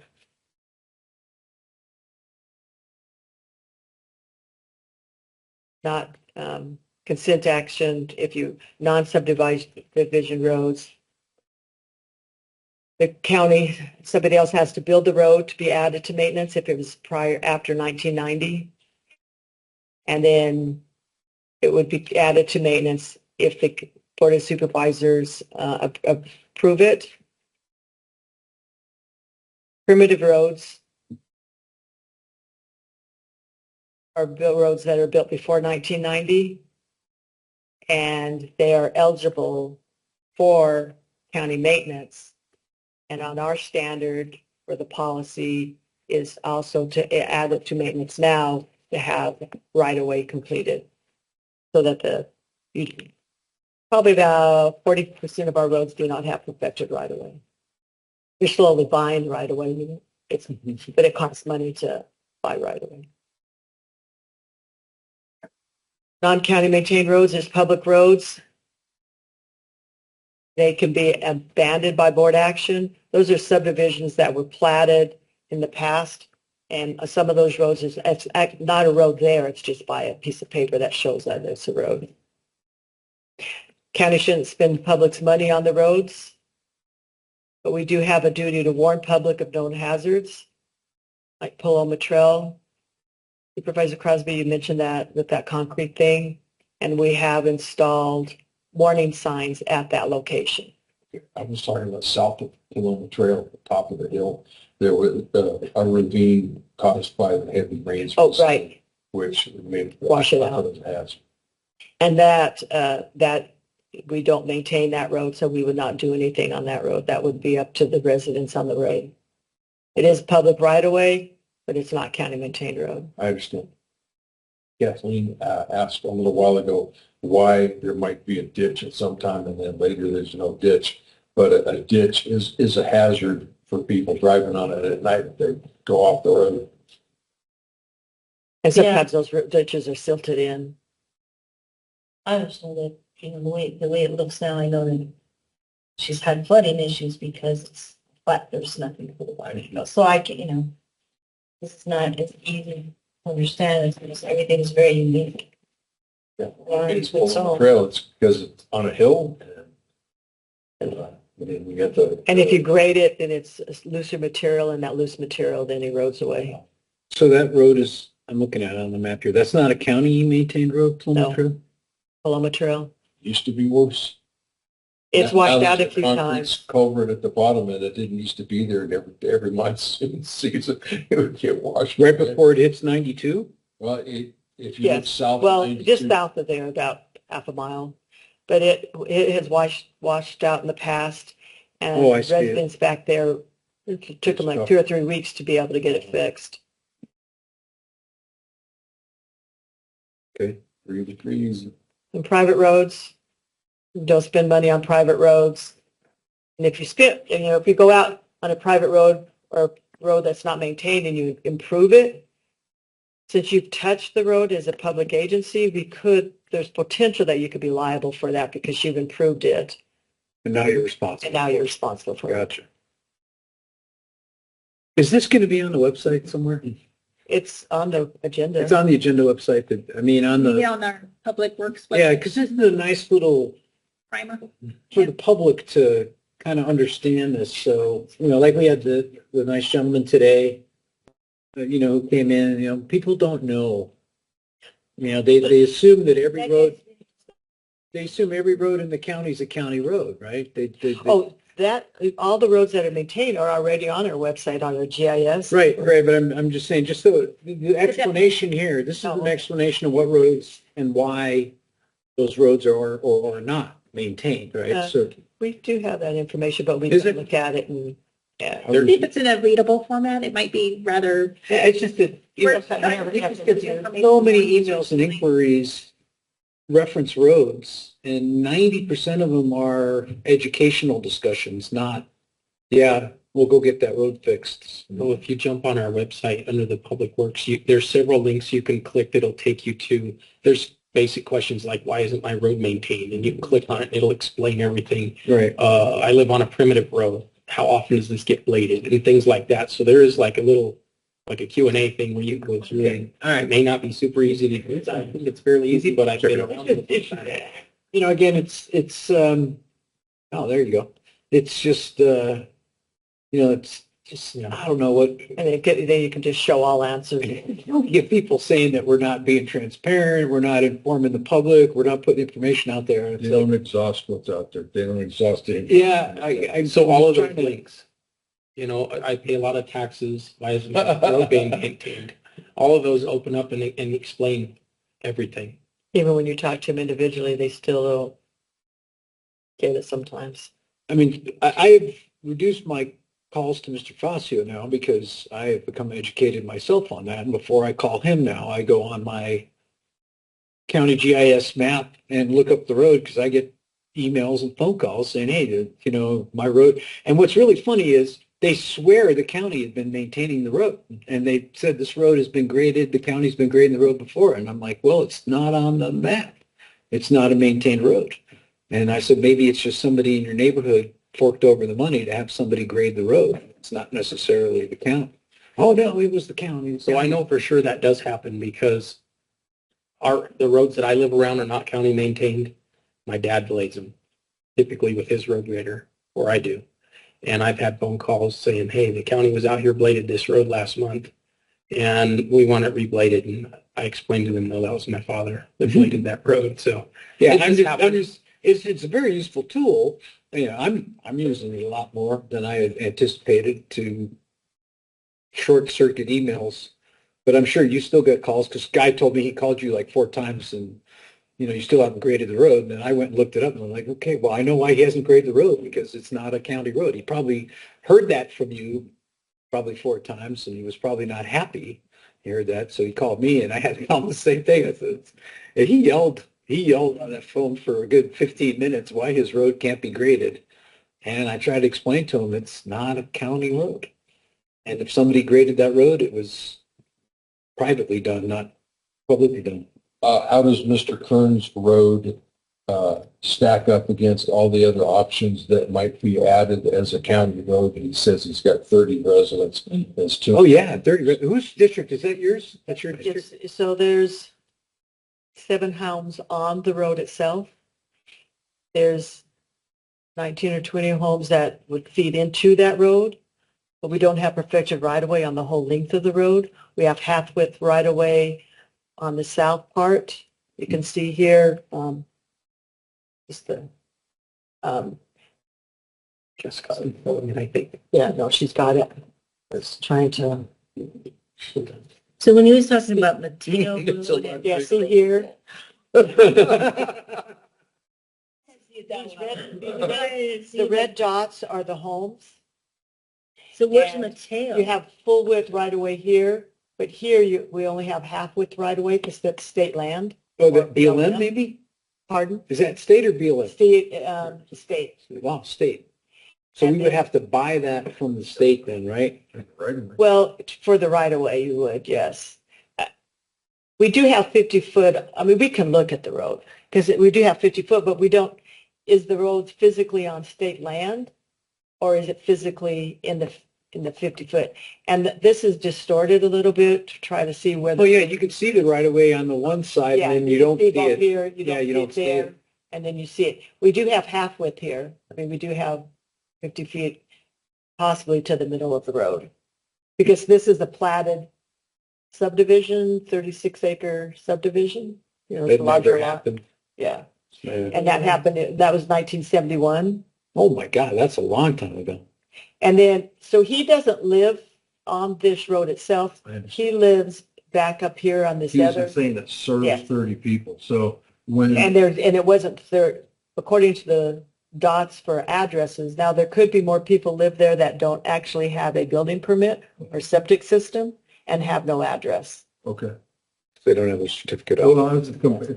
not consent action, if you non-subdivision roads. The county, somebody else has to build the road to be added to maintenance if it was after 1990. And then it would be added to maintenance if the Board of Supervisors approve it. Primitive roads are roads that are built before 1990, and they are eligible for county maintenance. And on our standard for the policy is also to add it to maintenance now to have right-of-way completed, so that probably about 40% of our roads do not have perfected right-of-way. You're slowly buying right-of-way, but it costs money to buy right-of-way. Non-county maintained roads is public roads. They can be abandoned by board action. Those are subdivisions that were platted in the past. And some of those roads, it's not a road there, it's just by a piece of paper that shows that it's a road. County shouldn't spend public's money on the roads, but we do have a duty to warn public of known hazards, like Paloma Trail. Supervisor Crosby, you mentioned that with that concrete thing, and we have installed warning signs at that location. I was talking about south of Paloma Trail, at the top of the hill. There was a ravine caused by the heavy rains. Oh, right. Which made Wash it out. And that we don't maintain that road, so we would not do anything on that road. That would be up to the residents on the road. It is public right of way, but it's not county maintained road. I understand. Kathleen asked a little while ago why there might be a ditch at some time and then later there's no ditch. But a ditch is a hazard for people driving on it at night if they go off the road. And sometimes those ditches are silted in. I understand that, you know, the way it looks now, I know that she's had flooding issues because it's flat, there's nothing for the water to go. So I can, you know, this is not as easy to understand because everything is very unique. Yeah. Learns It's with its Paloma own. Trail, it's because it's on a hill and then we get the. And if you grade it, then it's looser material, and that loose material then erodes away. So that road is, I'm looking at it on the map here, that's not a county maintained road, Paloma No. Trail? Paloma Trail. Used to be worse. It's Now washed there's out a few concrete times. Culvert at the bottom and it didn't used to be there, and every monsoon season it would get washed. Right away. before it hits 92? Well, if you look Yes. south. of Well, 92 just south of there, about half a mile. But it has washed out in the past. And Oh, I see it. residents back there, it took them like It's 2 or 3 weeks to be able to get it fixed. Okay. 3 degrees. And private roads, don't spend money on private roads. And if you go out on a private road or a road that's not maintained and you improve it, since you've touched the road as a public agency, there's potential that you could be liable for that because you've improved it. And now you're responsible. And now you're responsible for it. Gotcha. Is this going to be on the website somewhere? It's on the agenda. It's on the agenda website, on Maybe the, on our Public Works yeah, website, because this is a nice little, primer. for the public to kind of understand this. So, like we had the nice gentleman today, who came in, people don't know. They assume that every road, they assume every road in the county is a county road, right? Oh, all the roads that are maintained are already on our website, on our GIS. Right, right, but I'm just saying, just so, the explanation here, this is an explanation of what roads and why those roads are or are not maintained, right? So, We do have that information, but we Is can it? look at it and, yeah. If it's in a readable format, it might be rather. it's just that, you know, we just get so many emails and inquiries reference roads, and 90% of them are educational discussions, not, yeah, we'll go get that road fixed. So if you jump on our website under the Public Works, there's several links you can click that'll take you to, there's basic questions like, why isn't my road maintained? And you can click on it, it'll explain everything. Right. I live on a primitive road. How often does this get bladed? And things like that. So there is like a little, like a Q&A thing where you can go through it. All right. It may not be super easy to do. I think it's fairly easy, but I've been around it. You know, again, oh, there you go. It's just, you know, it's just, I don't know what, And then you can just show all answers. you get people saying that we're not being transparent, we're not informing the public, we're not putting information out there. And They so, don't exhaust what's out there. They don't exhaust it. yeah, So all of I'm those trying to- links, you know, I pay a lot of taxes. Why isn't my road being maintained? All of those open up and explain everything. Even when you talk to them individually, they still don't get it sometimes. I mean, I've reduced my calls to Mr. Fazio now because I have become educated myself on that. And before I call him now, I go on my county GIS map and look up the road because I get emails and phone calls saying, hey, you know, my road. And what's really funny is they swear the county had been maintaining the road. And they said this road has been graded. The county's been grading the road before. And I'm like, well, it's not on the map. It's not a maintained road. And I said, maybe it's just somebody in your neighborhood forked over the money to have somebody grade the road. It's not necessarily the county. Oh, no, it was the county. So I know for sure that does happen because the roads that I live around are not county maintained. My dad blades them, typically with his road grader, or I do. And I've had phone calls saying, hey, the county was out here bladed this road last month and we want it rebladed. And I explained to them, no, that was my father that bladed that road. So Yeah, it it's a very useful tool. You know, I'm using it a lot more than I had anticipated to short circuit emails. But I'm sure you still get calls because Guy told me he called you like 4 times and, you know, you still haven't graded the road. And I went and looked it up and I'm like, okay, well, I know why he hasn't graded the road because it's not a county road. He probably heard that from you probably 4 times and he was probably not happy. He heard that. So he called me and I had to tell him the same thing. I said, and he yelled on that phone for a good 15 minutes why his road can't be graded. And I tried to explain to him it's not a county road. And if somebody graded that road, it was privately done, not publicly done. How does Mr. Kern's road stack up against all the other options that might be added as a county road? He says he's got 30 residents. That's too. Oh, yeah, 30. Whose district? Is that yours? That's your district? Yes, so there's 7 homes on the road itself. There's 19 or 20 homes that would feed into that road, but we don't have perfected right-of-way on the whole length of the road. We have half-width right-of-way on the south part. You can see here, just the, just got it. And I think yeah, no, she's got it. It's trying to, So when he was talking about Mateo It's a Road lot. and yeah, see here. The red dots are the homes. So where's and Mateo? You have full width right away here, but here we only have half width right away because that's state land. Oh, the BLM maybe? Pardon? Is that state or BLM? State. Wow, state. So we would have to buy that from the state then, right? Well, for the right of way, you would, yes. We do have 50 foot. I mean, we can look at the road because we do have 50 foot, but we don't. Is the road physically on state land, or is it physically in the 50 foot? And this is distorted a little bit to try to see where. Oh, yeah, you can see the right of way on the one side and then you don't see it. Here, Yeah, you don't see there, it. and then you see it. We do have half width here. I mean, we do have 50 feet possibly to the middle of the road because this is a platted subdivision, 36 acre subdivision. You know, it's It a larger never lot. happened. Yeah. And that happened, that was 1971. Oh my God, that's a long time ago. And then, so he doesn't live on this road itself. He lives back up here on this He's other. saying that serves Yeah. 30 people. So when, And it wasn't there, according to the dots for addresses. Now, there could be more people live there that don't actually have a building permit or septic system and have no address. okay. They don't have a certificate of. Well, it's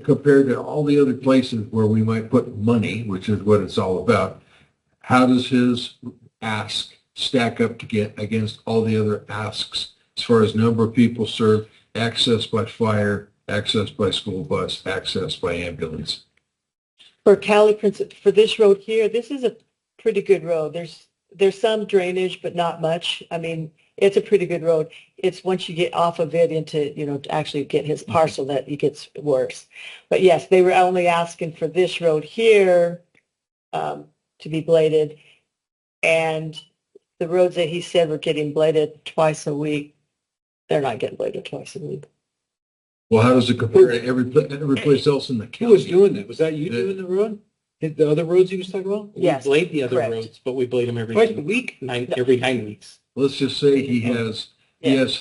compared to all the other places where we might put money, which is what it's all about, how does his ask stack up to get against all the other asks as far as number of people served, access by fire, access by school bus, access by ambulance? For Cali, for this road here, this is a pretty good road. There's some drainage, but not much. I mean, it's a pretty good road. It's once you get off of it into, to actually get his parcel that it gets worse. But yes, they were only asking for this road here to be bladed. And the roads that he said were getting bladed twice a week, they're not getting bladed twice a week. Well, how does it compare to every place else in the Who was county? doing that? Was that you Yeah. doing the road? The other roads he was talking about? Yes, We blade the other correct. roads, but we blade them Twice a week? every 9 weeks. Let's just say he has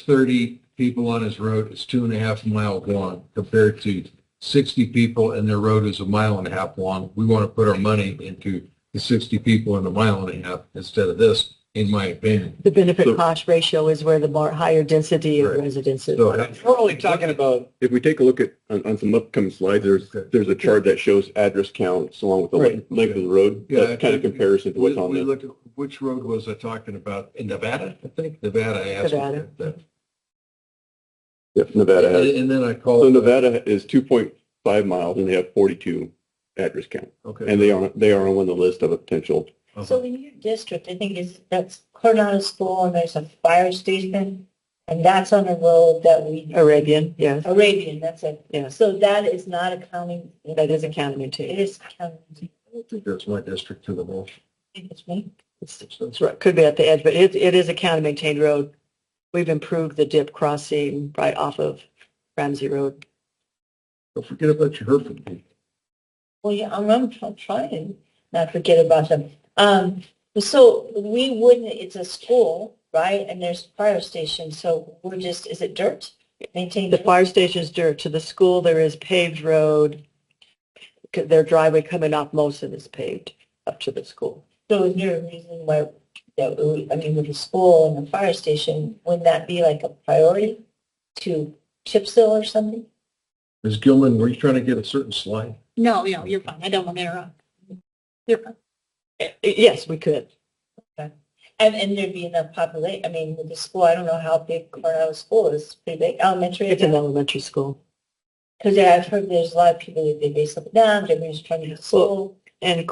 30 people on his road. It's 2.5 miles long compared to 60 people and their road is 1.5 miles long. We want to put our money into the 60 people and 1.5 miles instead of this, in my opinion. The benefit So- cost ratio is where the more higher density of Right. residences. So We're only talking about, If we take a look at, on some upcoming slides, there's a chart that shows address counts along with the Right. length of the road. Yeah, That's kind of comparison to what's on we there. looked at, which road was I talking about? In Nevada, I think? Nevada, I asked. Nevada. That. Yeah, Nevada has, And then I called. so Nevada is 2.5 miles and they have 42 address count. Okay. And they are on the list of a potential. So in your district, I think that's Coronado School and there's a fire station and that's on a road that we. Arabian, yes, Arabian, that's it. yes. So that is not a county. That is a county It too. is county. I don't think that's my district to the north. I think it's me. It's right, could be at the edge, but it is a county maintained road. We've improved the dip crossing right off of Ramsey Road. Don't forget about your Hereford people. Well, yeah, I'm trying not forget about them. So we wouldn't, it's a school, right? And there's a fire station. So we're just, is it dirt? Maintained? The fire station's dirt. To the school, there is paved road. Their driveway coming off, most of it is paved up to the school. So is there a reason why, I mean, with the school and the fire station, wouldn't that be like a priority to chip seal or something? Ms. Gilman, were you trying to get a certain slide? No, you're fine. I don't want to interrupt. You're fine. Yes, we could. And there'd be enough population. I mean, with the school, I don't know how big Coronado School is. Pretty big. Elementary. It's an elementary school. Because I've heard there's a lot of people that they base up and down. They're just trying to get to school. And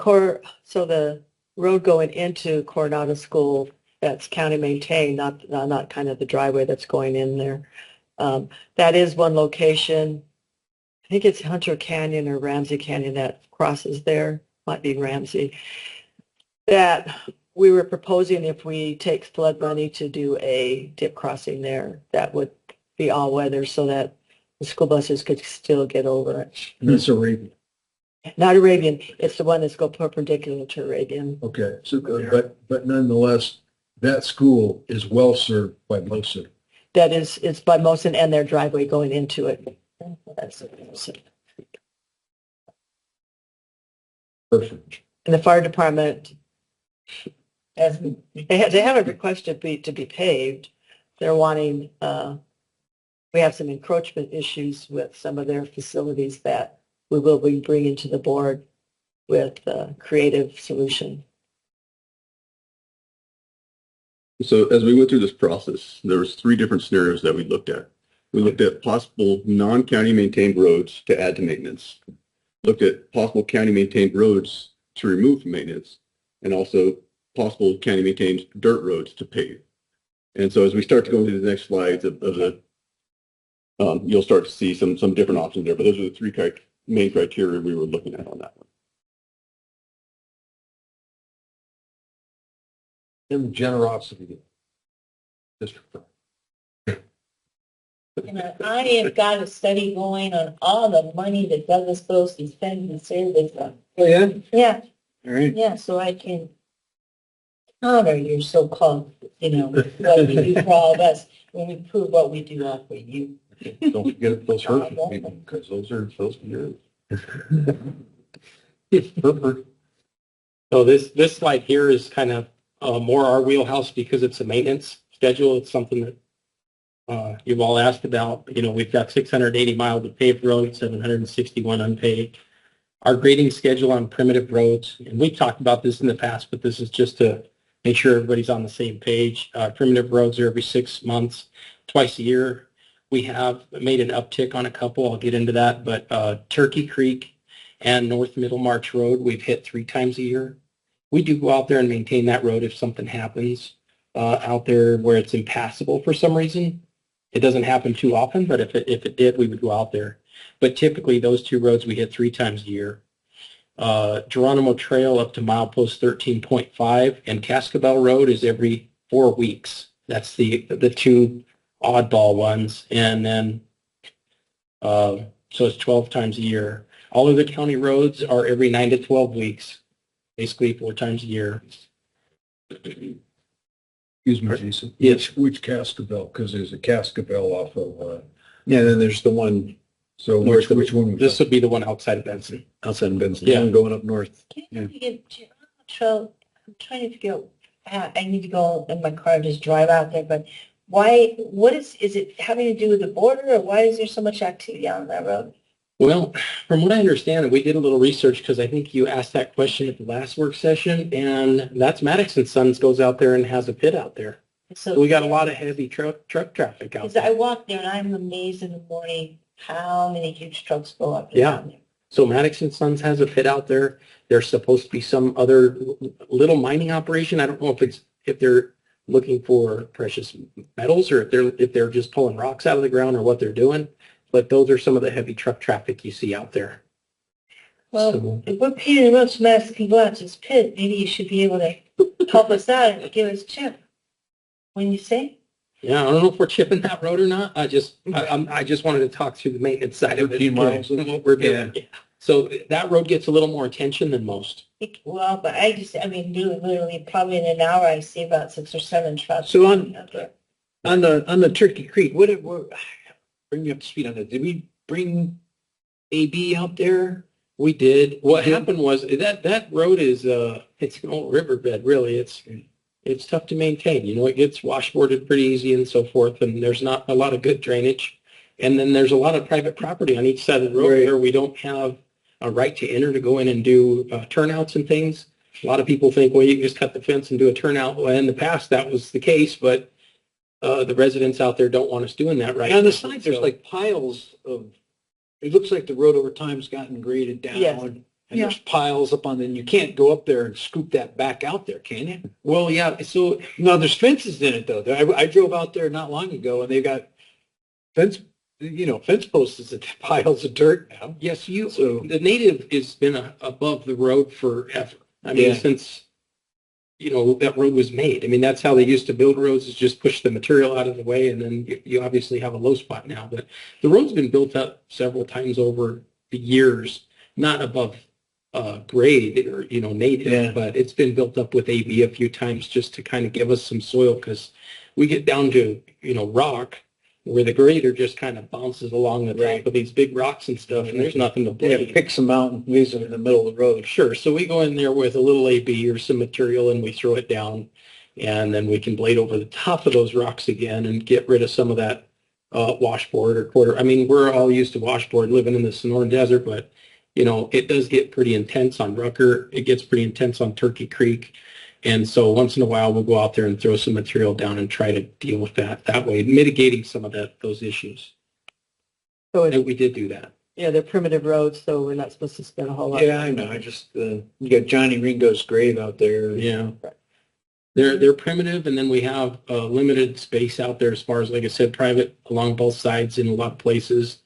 so the road going into Coronado School, that's county maintained, not kind of the driveway that's going in there. That is one location. I think it's Hunter Canyon or Ramsey Canyon that crosses there. Might be Ramsey. That we were proposing if we take flood money to do a dip crossing there, that would be all weather so that the school buses could still get over it. And that's Arabian. Not Arabian, it's the one that's go perpendicular to Arabian. Okay, so, but nonetheless, that school is well served by most of it. That is, it's by Mosin and their driveway going into it. That's it. Perfect. And the fire department, As they haven't requested to be paved. They're wanting, we have some encroachment issues with some of their facilities that we will be bringing to the board with a creative solution. So as we went through this process, there was 3 different scenarios that we looked at. We looked at possible non-county maintained roads to add to maintenance, looked at possible county maintained roads to remove from maintenance, and also possible county maintained dirt roads to pave. And so as we start to go into the next slides of the, you'll start to see some different options there, but those are the 3 main criteria we were looking at on that one. And the generosity of district. And I have got a study going on all the money that Douglas goes to spend in service. Oh, yeah? Yeah, All right. yeah, so I can honor your so-called, what we do for all of us when we prove what we do all for you. Don't forget those hurtful people, because those are yours. Perfect. So this slide here is kind of more our wheelhouse because it's a maintenance schedule. It's something that you've all asked about. We've got 680 miles of paved roads, 761 unpaved. Our grading schedule on primitive roads, and we've talked about this in the past, but this is just to make sure everybody's on the same page. Primitive roads are every 6 months, twice a year. We have made an uptick on a couple. I'll get into that, but Turkey Creek and North Middlemarch Road, we've hit 3 times a year. We do go out there and maintain that road if something happens out there where it's impassable for some reason. It doesn't happen too often, but if it did, we would go out there. But typically, those 2 roads we hit 3 times a year. Geronimo Trail up to milepost 13.5, and Cascabel Road is every 4 weeks. That's the 2 oddball ones, and then so it's 12 times a year. All of the county roads are every 9 to 12 weeks, basically 4 times a year. Excuse me, Jason. Yes. Which Cascabel? Because there's a Cascabel off of, Yeah, then there's the one so North of- which one? was This that? would be the one outside of Benson. outside of Benson, Yeah. the one going up north. Can't you get Geronimo? I'm trying to figure out, I need to go in my car and just drive out there, but what is it having to do with the border, or why is there so much activity on that road? Well, from what I understand, and we did a little research because I think you asked that question at the last work session, and that's Maddox and Sons goes out there and has a pit out there. So we got a lot of heavy truck traffic out Because I there. walk there and I'm amazed in the morning how many huge trucks go up and Yeah. down there. So Maddox and Sons has a pit out there. There's supposed to be some other little mining operation. I don't know if they're looking for precious metals or if they're just pulling rocks out of the ground or what they're doing. But those are some of the heavy truck traffic you see out there. Well, So- if we're paving the road so Madison can go out to this pit, maybe you should be able to help us out and give us a chip. When you say? Yeah, I don't know if we're chipping that road or not. I just wanted to talk through the maintenance side of it. 13 miles. And what we're doing. Yeah. So that road gets a little more attention than most. Well, but literally probably in an hour I see about 6 or 7 trucks. So on- out there. On the Turkey Creek, what bring me up to speed on that? Did we bring AB out there? We did. What Yeah. happened was that road is it's an old riverbed. Really, it's tough to maintain. It gets washboarded pretty easy and so forth, and there's not a lot of good drainage. And then there's a lot of private property on each side of the road Right. where we don't have a right to enter to go in and do turnouts and things. A lot of people think, well, you can just cut the fence and do a turnout. Well, in the past, that was the case, but the residents out there don't want us doing that right And on the now. side, there's So- like piles of, it looks like the road over time's gotten graded down. Yes. And there's piles up on, and you can't go up there and scoop that back out there, can you? Well, yeah. So No, there's fences in it though. I drove out there not long ago and they've got fence posts and piles of dirt now. yes, So- the native has been above the road forever. I mean, Yeah. since that road was made. I mean, that's how they used to build roads, is just push the material out of the way, and then you obviously have a low spot now. But the road's been built up several times over the years, not above grade or native, Yeah. but it's been built up with AB a few times just to kind of give us some soil, because we get down to rock where the grader just kind of bounces along the top Right. of these big rocks and stuff, and there's nothing to They blade. have pick some out and leave them in the middle of the road. Sure. So we go in there with a little AB or some material and we throw it down, and then we can blade over the top of those rocks again and get rid of some of that washboard or quarter. I mean, we're all used to washboard living in the Sonoran Desert, but it does get pretty intense on Rucker. It gets pretty intense on Turkey Creek. And so once in a while, we'll go out there and throw some material down and try to deal with that way, mitigating some of those issues. So it's, And we did do that. yeah, they're primitive roads, so we're not supposed to spend a whole lot. Yeah, I know. I just, you got Johnny Ringo's grave out there. Yeah. They're primitive, and then we have limited space out there as far as, like I said, private along both sides in a lot of places.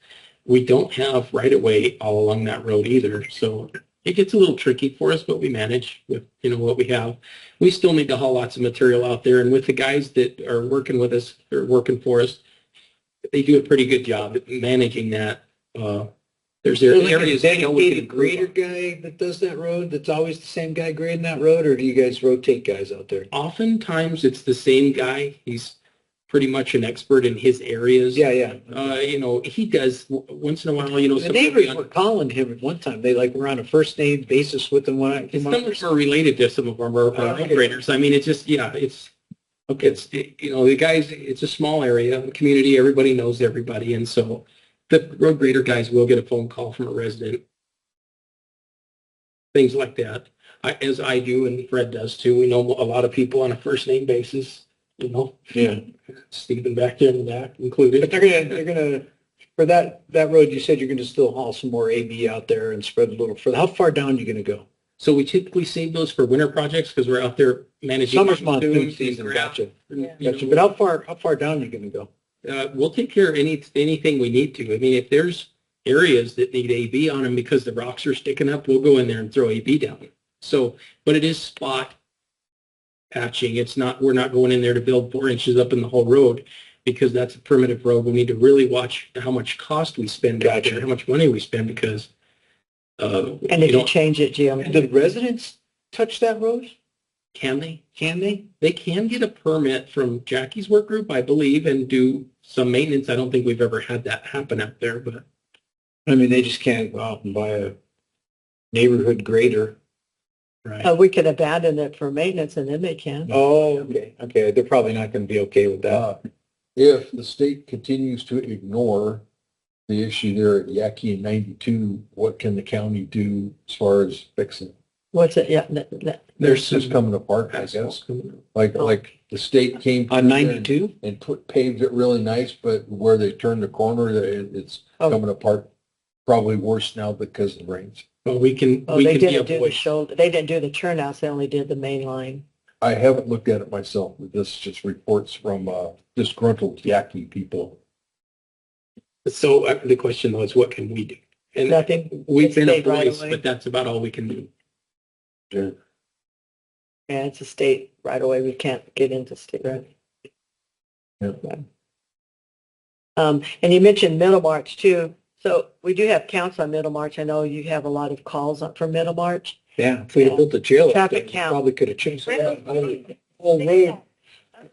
We don't have right-of-way all along that road either, so it gets a little tricky for us, but we manage with what we have. We still need to haul lots of material out there, and with the guys that are working with us or working for us, they do a pretty good job at managing that. There's Is there like a areas they know we can dedicated improve grader on. guy that does that road, that's always the same guy grading that road, or do you guys rotate guys out there? Oftentimes it's the same guy. He's pretty much an expert in his areas. Yeah, yeah. He does once in a while, The some neighbors were calling him at one time. They like were on a first name basis with him when I came some up. of them are related to some of our Okay. operators. I mean, it's just, yeah, the guys, it's a small area, a community, everybody knows everybody. And so the road grader guys will get a phone call from a resident. Things like that. As I do and Fred does too. We know a lot of people on a first name basis, Yeah. Stephen back there in the back included. But they're gonna, for that road, you said you're gonna still haul some more AB out there and spread a little further. How far down are you gonna go? So we typically save those for winter projects because we're out there managing. Summer's monsoon monsoons and season, grass. gotcha. And, Gotcha. But how far down are you gonna go? we'll take care of anything we need to. I mean, if there's areas that need AB on them because the rocks are sticking up, we'll go in there and throw AB down. So, but it is spot patching. We're not going in there to build 4 inches up in the whole road because that's a primitive road. We need to really watch how much cost we spend out Gotcha. there, how much money we spend because, And if you change it, Jim, Do the residents touch that road? can they? Can they? They can get a permit from Jackie's work group, I believe, and do some maintenance. I don't think we've ever had that happen out there, but I mean, they just can't go out and buy a neighborhood grader. right. we could abandon it for maintenance and then they can. Oh, okay. Okay. They're probably not gonna be okay with that. If the state continues to ignore the issue there at Yaqui and 92, what can the county do as far as fixing? What's it? Yeah. There's just coming apart, I guess. Like the state came On 92? and paved it really nice, but where they turned the corner, it's Oh. coming apart. Probably worse now because of the rains. But we can Oh, we they can be a didn't do the voice. shoulder. They didn't do the turnouts. They only did the main line. I haven't looked at it myself, but this is just reports from disgruntled Yaqui people. So the question though is, what can we do? And Nothing. we've It's been a state right voice, away. but that's about all we can do. Yeah, it's a state right away. We can't get into state right. Yeah. And you mentioned Middlemarch too. So we do have counts on Middlemarch. I know you have a lot of calls up for Middlemarch. Yeah. If we'd have built a jail up Traffic there, we count. probably could have changed that. Whole road.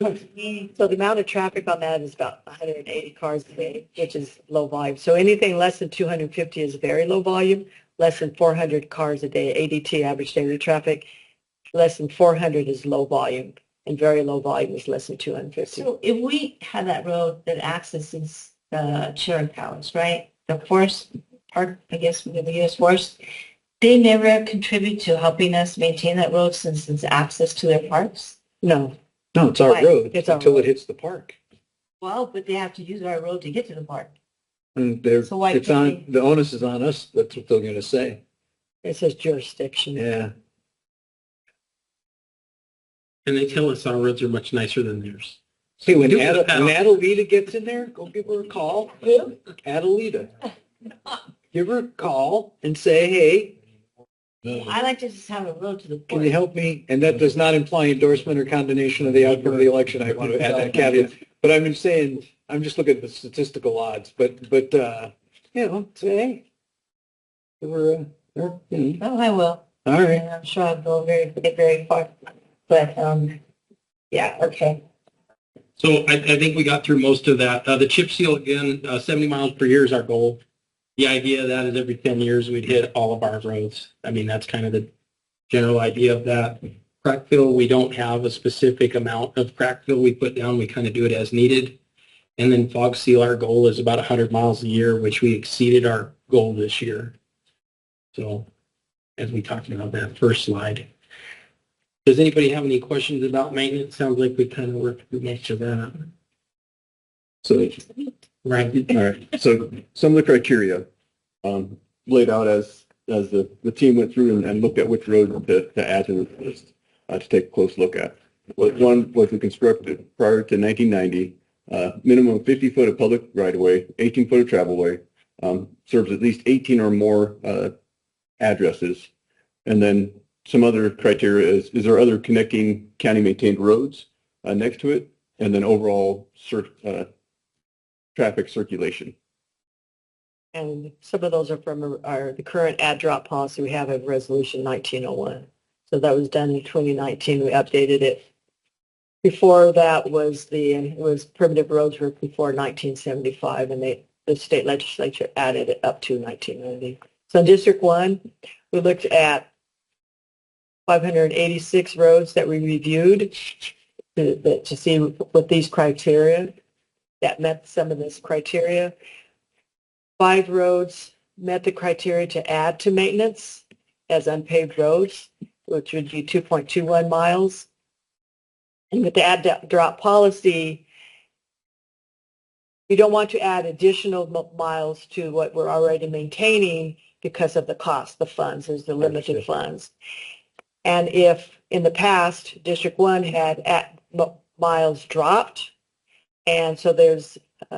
So the amount of traffic on that is about 180 cars a day, which is low volume. So anything less than 250 is very low volume. Less than 400 cars a day, ADT, average daily traffic. Less than 400 is low volume, and very low volume is less than 250. So if we have that road that accesses the Cherry Palace, right? The forest park, I guess, the U.S. Forest, they never contribute to helping us maintain that road since it's access to their parks? No, No, it's our Why? road It's our until road. it hits the park. Well, but they have to use our road to get to the park. And they're, So why it's can't on, the onus is on us. That's what they're gonna say. it says jurisdiction. Yeah. And they tell us our roads are much nicer than theirs. Hey, when Do the paddle. Adelita gets in there, go give her a call. Adelita. Give her a call and say, hey, I like to just have a road to the can park. you help me? And that does not imply endorsement or condemnation of the outcome of the election. I want to add that caveat. But I'm just saying, I'm just looking at the statistical odds, but, say, hey. Give her a, Oh, I will. all right. And I'm sure I'll go get very far. But, yeah, okay. So I think we got through most of that. The chip seal again, 70 miles per year is our goal. The idea of that is every 10 years we'd hit all of our roads. I mean, that's kind of the general idea of that. Crack fill, we don't have a specific amount of crack fill we put down. We kind of do it as needed. And then fog seal, our goal is about 100 miles a year, which we exceeded our goal this year. So as we talked about that first slide. Does anybody have any questions about maintenance? Sounds like we kind of worked through most of that. So, Right. all right. So some of the criteria laid out as the team went through and looked at which road to add to the list to take a close look at. One was constructed prior to 1990, minimum of 50 foot of public right-of-way, 18 foot of travel way, serves at least 18 or more addresses. And then some other criteria is there other connecting county maintained roads next to it? And then overall traffic circulation. And some of those are from the current ad drop policy we have of Resolution 1901. So that was done in 2019. We updated it. Before that was it was primitive roads were before 1975, and the state legislature added it up to 1990. So in District 1, we looked at 586 roads that we reviewed to see what these criteria that met some of this criteria. 5 roads met the criteria to add to maintenance as unpaved roads, which would be 2.21 miles. And with the add drop policy, we don't want to add additional miles to what we're already maintaining because of the cost, the funds, there's the limited funds. And if in the past, District 1 had miles dropped, and so there's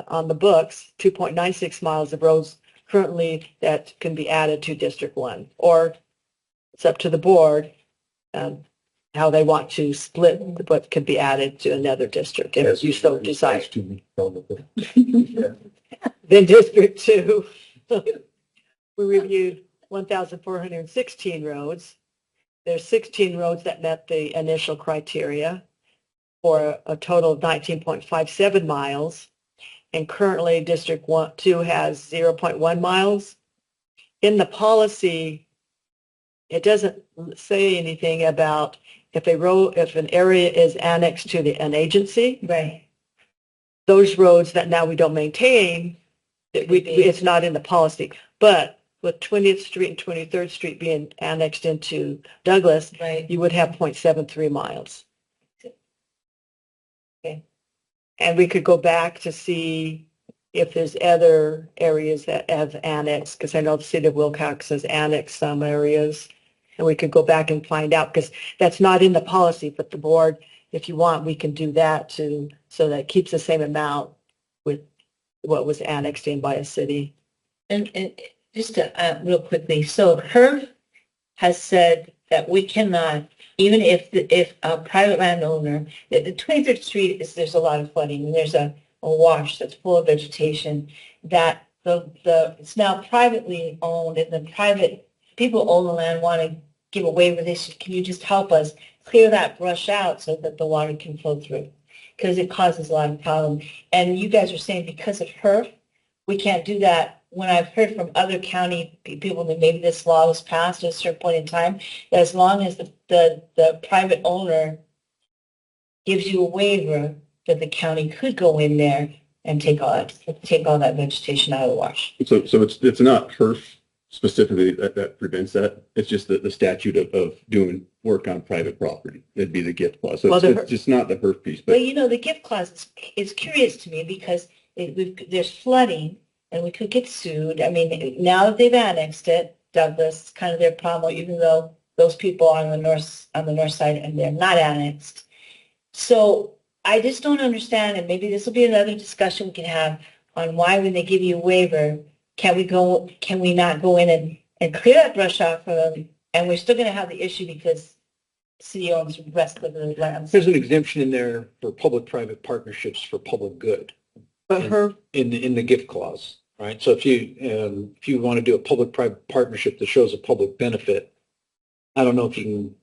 on the books 2.96 miles of roads currently that can be added to District 1, or it's up to the board how they want to split what could be added to another district if you so decide. Then District 2, we reviewed 1,416 roads. There's 16 roads that met the initial criteria for a total of 19.57 miles. And currently District 2 has 0.1 miles. In the policy, it doesn't say anything about if an area is annexed to an agency. Right. Those roads that now we don't maintain, it's not in the policy. But with 20th Street and 23rd Street being annexed into Douglas, Right. you would have 0.73 miles. Okay. And we could go back to see if there's other areas that have annexed, because I know the city of Wilcox has annexed some areas. And we could go back and find out, because that's not in the policy, but the board, if you want, we can do that too, so that it keeps the same amount with what was annexed in by a city. And just to, real quickly, so HERF has said that we cannot, even if a private landowner, the 23rd Street there's a lot of flooding, and there's a wash that's full of vegetation that it's now privately owned, and the private people own the land want to give a waiver. They said, can you just help us clear that brush out so that the water can flow through? Because it causes a lot of problems. And you guys are saying because of HERF, we can't do that. When I've heard from other county people that maybe this law was passed at a certain point in time, that as long as the private owner gives you a waiver, that the county could go in there and take all that vegetation out of the wash. So it's not HERF specifically that prevents that. It's just the statute of doing work on private property. That'd be the gift clause. So it's just not the HERF piece. But you know, the gift clause is curious to me because there's flooding and we could get sued. I mean, now that they've annexed it, Douglas, it's kind of their problem, even though those people are on the north side and they're not annexed. So I just don't understand, and maybe this will be another discussion we can have on why when they give you a waiver, can we not go in and clear that brush off for them? And we're still going to have the issue because the city owns the rest of the lands. There's an exemption in there for public-private partnerships for public good. But HERF, In the gift clause, right? So if you want to do a public-private partnership that shows a public benefit, I don't know if you can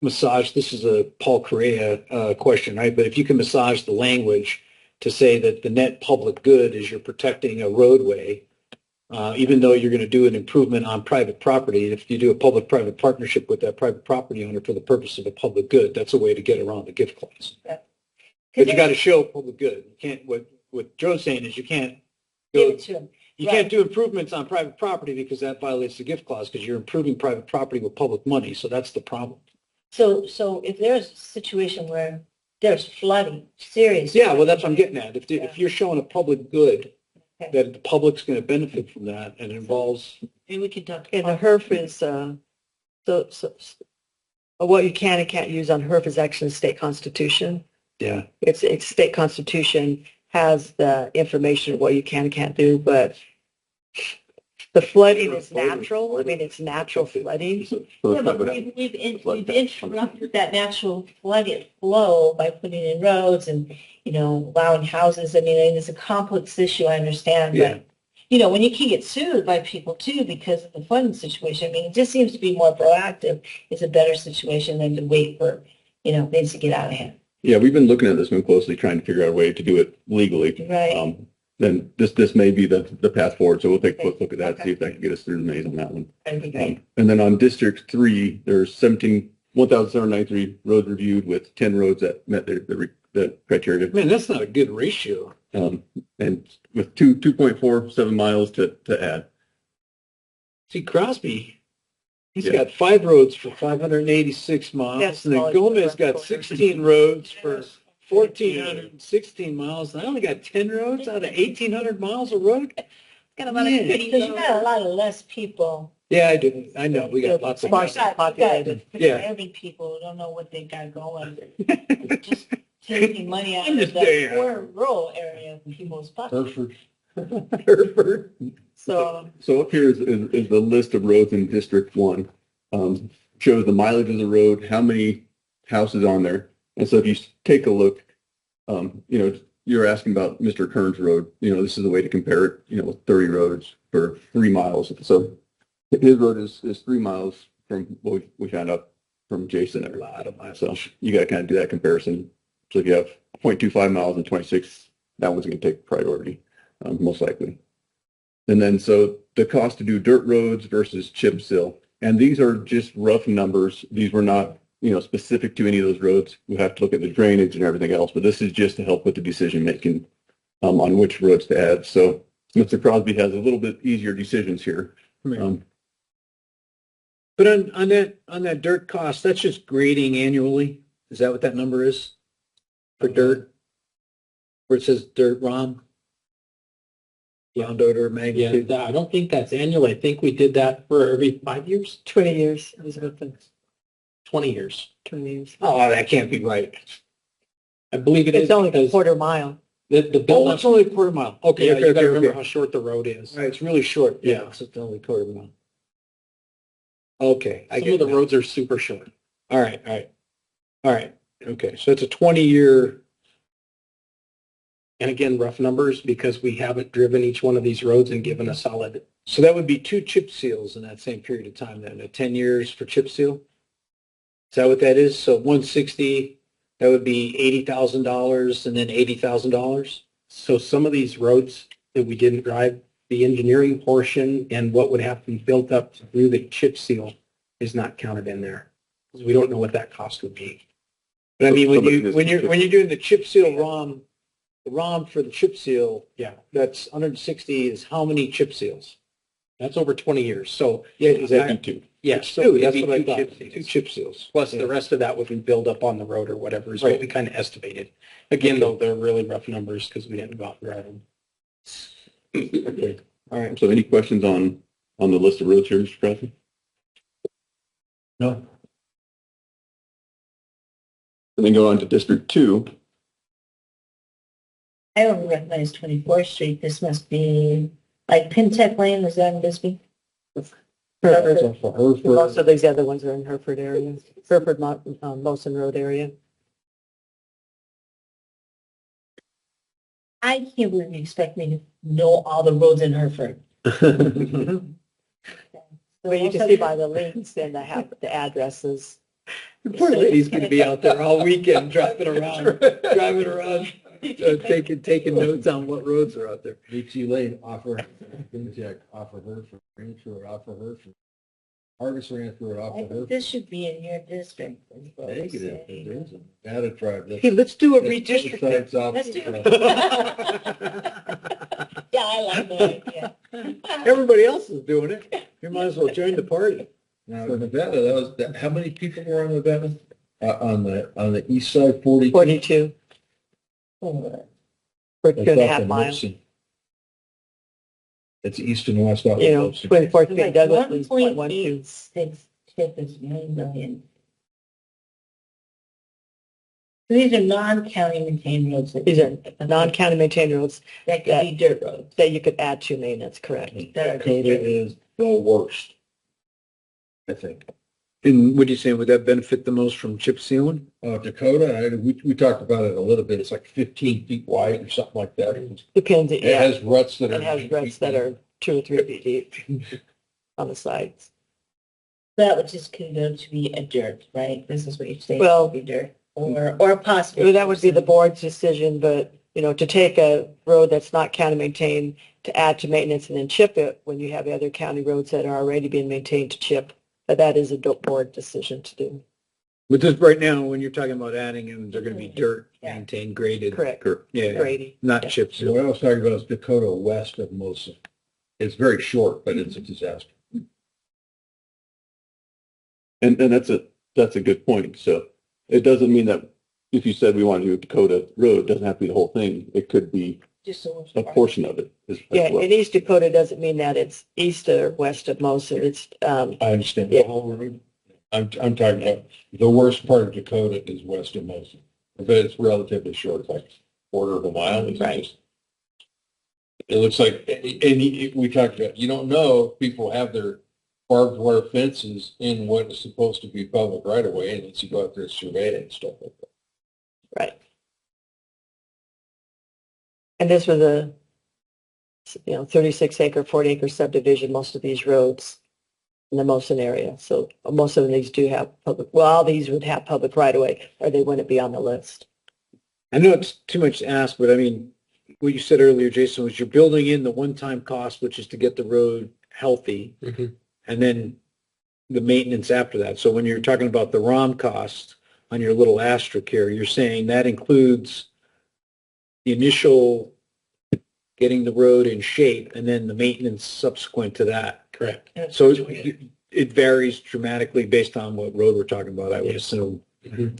massage, this is a Paul Correa question, right? But if you can massage the language to say that the net public good is you're protecting a roadway, even though you're going to do an improvement on private property, if you do a public-private partnership with that private property owner for the purpose of a public good, that's a way to get around the gift clause. Yeah. But you got to show public good. You can't. What Joe's saying is you can't Give go. it to them. You Right. can't do improvements on private property because that violates the gift clause because you're improving private property with public money. So that's the problem. So if there's a situation where there's flooding, serious. Yeah, well, that's what I'm getting at. Yeah. If you're showing a public good, Okay. that the public's going to benefit from that and it involves, Maybe we can talk. and the HERF is, so what you can and can't use on HERF is actually the state constitution. yeah. It's state constitution has the information of what you can and can't do, but The flooding is natural. I mean, it's natural flooding. So Yeah, it's not but gonna- we've interrupted that natural flooding flow by putting in roads and, allowing houses. I mean, it's a complex issue, I understand, Yeah. but, when you can get sued by people too because of the flooding situation, I mean, it just seems to be more proactive. It's a better situation than to wait for, things to get out of hand. Yeah, we've been looking at this one closely, trying to figure out a way to do it legally. Right. Then this may be the path forward. So we'll take a Okay. quick look at that, see if that can get us through the maze on that one. That'd be great. And then on District 3, there's 1,793 roads reviewed with 10 roads that met the criteria. Man, that's not a good ratio. And with 2.47 miles to add. See, Crosby, he's Yeah. got 5 roads for 586 miles, That's and then solid. Gomez got 16 roads for 1,416 miles, and I only got 10 roads out of 1,800 miles of road? Got a lot of Yeah. committees. Because you got a lot of less people. Yeah, I do. I know. We got lots of. Sparsely populated. Yeah. Every people who don't know what they got going. Just taking money out I'm of just the saying. poor rural area of people's pockets. Hereford. Hereford. So, So up here is the list of roads in District 1. Shows the mileage of the road, how many houses on there. And so if you take a look, you're asking about Mr. Kern's road. This is a way to compare it, with 30 roads for 3 miles. So his road is 3 miles from what we found out from Jason. A lot of miles. So you got to kind of do that comparison. So if you have 0.25 miles and 26, that one's going to take priority, most likely. And then so the cost to do dirt roads versus chip seal. And these are just rough numbers. These were not, specific to any of those roads. We have to look at the drainage and everything else, but this is just to help with the decision making on which roads to add. So Mr. Crosby has a little bit easier decisions here. But on that dirt cost, that's just grading annually. Is that what that number is for dirt? Where it says dirt ROM? Round odor Yeah, magnitude? I don't think that's annual. I think we did that for every 5 years, 20 years is what the 20 years. 20 years. Oh, that can't be right. I believe it is It's only a because quarter mile. the Oh, build it's only a quarter mile. Okay, yeah, okay, you got to okay, remember okay. how short the road is. All right, it's really short. Yeah. It's only a quarter mile. Okay, I Some get of the it now. roads are super short. All right, all right. All right, okay, so it's a 20-year, And again, rough numbers because we haven't driven each one of these roads and given a solid. so that would be 2 chip seals in that same period of time then, 10 years for chip seal? Is that what that is? So 160, that would be $80,000 and then $80,000? So some of these roads that we didn't drive, the engineering portion and what would have to be built up to do the chip seal is not counted in there. Because we don't know what that cost would be. But I mean, So this when is- you're doing the chip seal ROM, the ROM for the chip seal, Yeah, that's 160 is how many chip seals? that's over 20 years. So Yeah, is that That'd be 2. yeah, It's so two, it'd that's be what I two thought. chip seals. 2 chip seals. Plus Yeah. the rest of that would be built up on the road or whatever is Right. what we kind of estimated. Again, though, they're really rough numbers because we didn't go out and drive them. Okay. All right. So any questions on the list of roads here, Mr. President? No. And then go on to District 2. I don't recognize 24th Street. This must be like Pintech Lane. Is that in Bisbee? Hereford. For Hereford. Most of these other ones are in Hereford area, Hereford, Mosen Road area. I can't believe you expect me to know all the roads in Hereford. Well, you can see by the links and the addresses. The poor lady's going to be out there all weekend driving around, taking notes on what roads are out there. Beachy Lane, offer Pintech, offer Hereford, Ranch Road, offer Hereford. Harvest Ranch Road, I offer think Hereford. this should be in your district. Negative, it is. Data tribe. Hey, let's do a That's redistricting. besides off- Let's do Yeah, I like that idea. Everybody else is doing it. You might as well join the party. Now, for Nevada, how many people were on Nevada? On the east side, 42? 42 Oh, for That's 2.5 off of miles. Nipson. It's east and west out of You know, Nipson. 24th Street, Like Douglas is 0.12. 1.86 tip is 9 million. These are non-county maintained roads. These are non-county maintained roads That could be dirt roads. that you could add to maintenance, correct? Dakota is the worst, I think. And what are you saying, would that benefit the most from chip sealing? Dakota, we talked about it a little bit. It's like 15 feet wide or something like that. Depends, It yeah. has ruts that are. It has 9 ruts feet that deep. are 2 or 3 feet deep on the sides. That would just considered to be a dirt, right? This is what you're saying. Well- Be dirt or possibly. That would be the board's decision, but, you know, to take a road that's not county maintained to add to maintenance and then chip it when you have other county roads that are already being maintained to chip, but that is a board decision to do. But just right now, when you're talking about adding them, they're going to be dirt, Yeah. maintained, graded. Correct. Yeah, Grady. not Yeah. chip So seal. what I was talking about is Dakota west of Mosa. It's very short, but it's a disaster. And that's a good point. So it doesn't mean that if you said we want to do Dakota Road, it doesn't have to be the whole thing. It could be Just so a portion of it. As Yeah, well. and East Dakota doesn't mean that it's east or west of Mosa. It's, I understand Yeah. the whole road. I'm talking about the worst part of Dakota is west of Mosa. But it's relatively short, it's like a quarter of a mile. It's Right. just- It looks like, we talked about, you don't know if people have their barbed wire fences in what is supposed to be public right of way unless you go out there and survey it and stuff like that. right. And this was a, 36 acre, 40 acre subdivision, most of these roads in the Mosin area. So most of these do have public, well, all these would have public right of way or they wouldn't be on the list. I know it's too much to ask, but I mean, what you said earlier, Jason, was you're building in the one-time cost, which is to get the road healthy, Mhm. and then the maintenance after that. So when you're talking about the ROM cost on your little asterisk here, you're saying that includes the initial getting the road in shape and then the maintenance subsequent to that. Correct. So it varies dramatically based on what road we're talking about, I would assume. Mhm.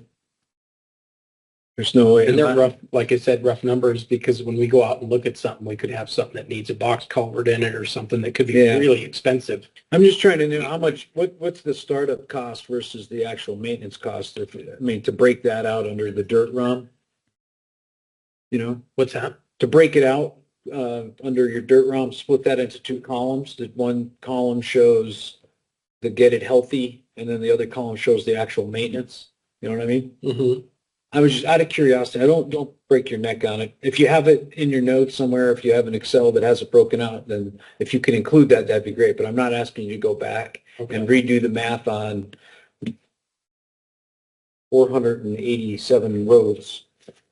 There's no way. And they're rough, like I said, rough numbers, because when we go out and look at something, we could have something that needs a box culvert in it or something that could be Yeah. really expensive. I'm just trying to know how much, what's the startup cost versus the actual maintenance cost? To break that out under the dirt ROM? What's that? To break it out under your dirt ROM, split that into 2 columns. That one column shows the get it healthy, and then the other column shows the actual maintenance. You know what I mean? Mm-hmm. I was just out of curiosity. Don't break your neck on it. If you have it in your notes somewhere, if you have an Excel that has it broken out, then if you can include that, that'd be great. But I'm not asking you to go back and redo the math on 487 roads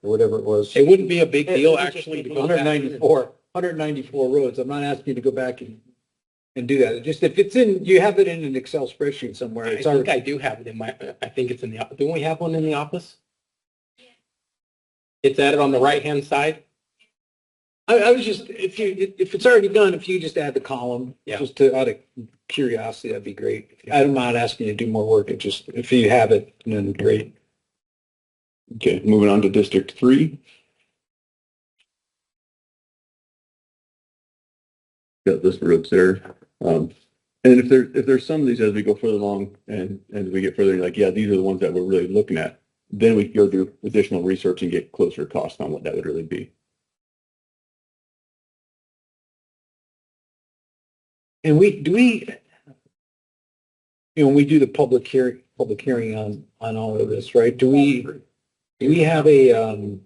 or whatever it was. It wouldn't be a big It deal, would just actually, be to go back. 194 roads. I'm not asking you to go back and do that. Just if it's in, you have it in an Excel spreadsheet somewhere. I It's think already, I do have it in I think it's in the, don't we have one in the office? It's added on the right-hand side? I was just, if it's already done, if you just add the column, Yeah. just out of curiosity, that'd be great. I'm not asking you to do more work. It just, if you have it, then great. Okay, moving on to District 3. Got this roads there. And if there's some of these as we go further along and we get further, like, yeah, these are the ones that we're really looking at, then we can go do additional research and get closer cost on what that would really be. And we when we do the public hearing on all of this, right? Do we have a,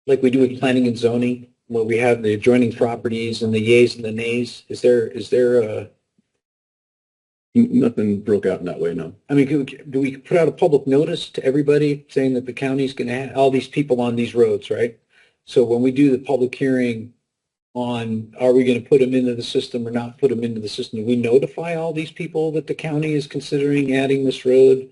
like we do with planning and zoning, where we have the adjoining properties and the yays and the nays? Is there a, Nothing broke out in that way, no. I mean, do we put out a public notice to everybody saying that the county's going to have all these people on these roads, right? So when we do the public hearing on, are we going to put them into the system or not put them into the system, do we notify all these people that the county is considering adding this road?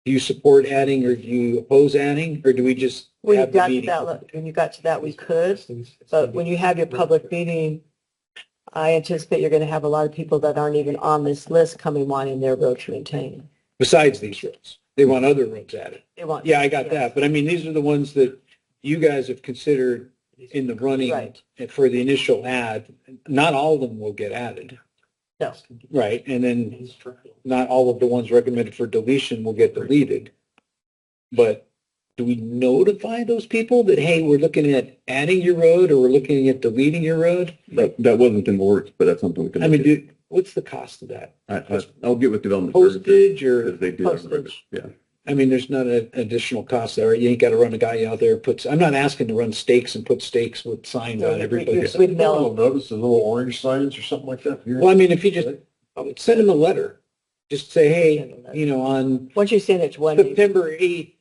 Do you support adding or do you oppose adding, or do we just When you have the got to meeting? that, when you got to that, we could, but when you have your public meeting, I anticipate you're going to have a lot of people that aren't even on this list coming wanting their road to maintain. Besides these roads, they want other roads added. They want. Yeah, I got that. But I mean, these are the ones that you guys have considered in the running Right. for the initial ad. Not all of them will get added. No. Right. And then not all of the ones recommended for deletion will get deleted. But do we notify those people that, hey, we're looking at adding your road or we're looking at deleting your road? That wasn't in the works, but that's something we can I look mean, what's the cost of that? at. I'll get with development. Postage or, Because they do. have a limit. Postage. Yeah. I mean, there's not an additional cost there. You ain't got to run a guy out there puts, I'm not asking to run stakes and put stakes with signs on everybody. We'd You'll mail, notice the little orange signs or something like that here. Well, I mean, if you just send them a letter, just say, hey, you know, on once you send it to one, September 8th,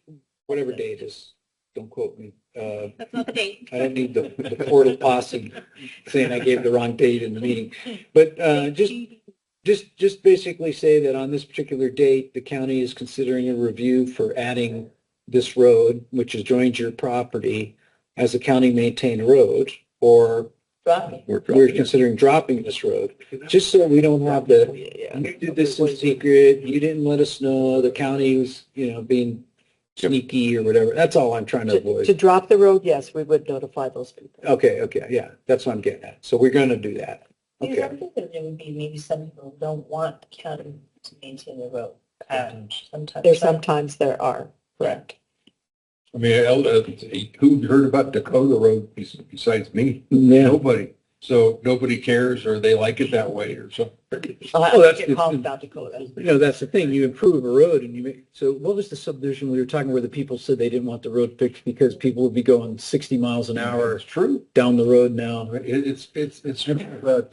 whatever day it is, don't quote me. That's not the date. I don't need the portal posse saying I gave the wrong date in the meeting. But just basically say that on this particular date, the county is considering a review for adding this road, which adjoins your property, as a county maintained road, or Drop it. we're considering dropping this road, just so we don't have the, you did this in secret, you didn't let us know, the county was, you know, being sneaky or whatever. That's all I'm trying to to avoid. drop the road, yes, we would notify those people. Okay, yeah, that's what I'm getting at. So we're going to do that. Because I Okay. think that there would be maybe some people who don't want the county to maintain the road. Sometimes. There sometimes there are, correct. I mean, who heard about Dakota Road besides me? Yeah. Nobody. So nobody cares, or they like it that way, or something. I that's- get called about Dakota. You know, that's the thing. You improve a road and you make, so what was the subdivision we were talking where the people said they didn't want the road fixed because people would be going 60 miles an hour It's true. down the road now? It's about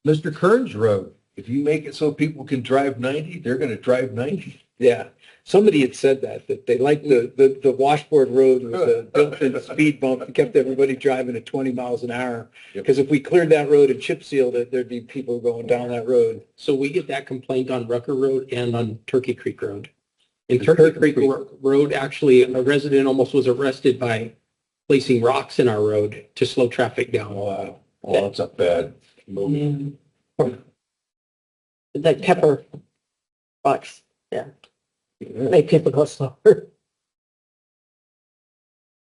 Mr. Kern's Road. If you make it so people can drive 90, they're going to drive 90. Yeah. Somebody had said that they liked the washboard road with the built-in speed bump that kept everybody driving at 20 miles an hour. Yep. Because if we cleared that road and chip sealed it, there'd be people going down that road. So we get that complaint on Rucker Road and on Turkey Creek Road. In And Turkey Turkey Creek Road, actually, a resident almost was arrested by placing rocks in our road to slow traffic down. Wow. Well, that's a bad move. The pepper box, yeah. Make people go slower.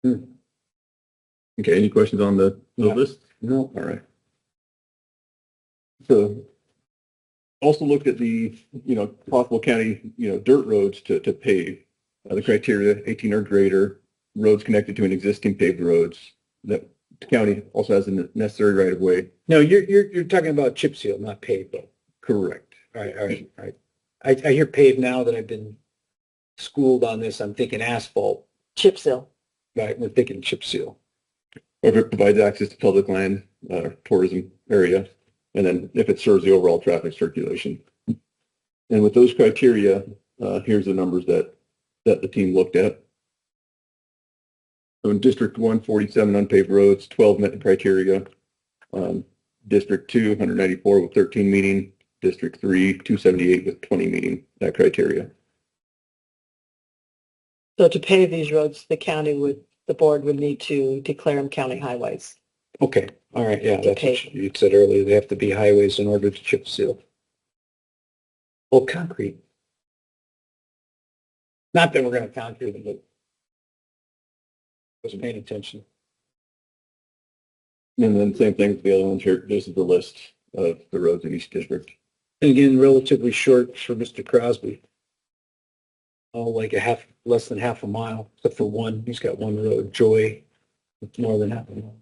Okay, any questions on the list? No. All right. So also looked at the, possible county, dirt roads to pave. The criteria, 18 or greater, roads connected to an existing paved roads, that the county also has the necessary right of way. No, you're talking about chip seal, not paved though. Correct. All right. I hear paved now that I've been schooled on this. I'm thinking asphalt, Chip seal. right? We're thinking chip seal. If it provides access to public land, tourism area, and then if it serves the overall traffic circulation. And with those criteria, here's the numbers that the team looked at. So in District 1, 47 unpaved roads, 12 met the criteria. District 2, 194 with 13 meeting. District 3, 278 with 20 meeting that criteria. So to pave these roads, the board would need to declare them county highways. Okay. All right. Yeah, that's Okay. what you said earlier. They have to be highways in order to chip seal. Well, concrete. Not that we're going to concrete it, but wasn't paying attention. And then same thing with the other ones here. This is the list of the roads in each district. And again, relatively short for Mr. Crosby. Oh, like less than half a mile, except for one. He's got one road, Joy, it's more than half a mile.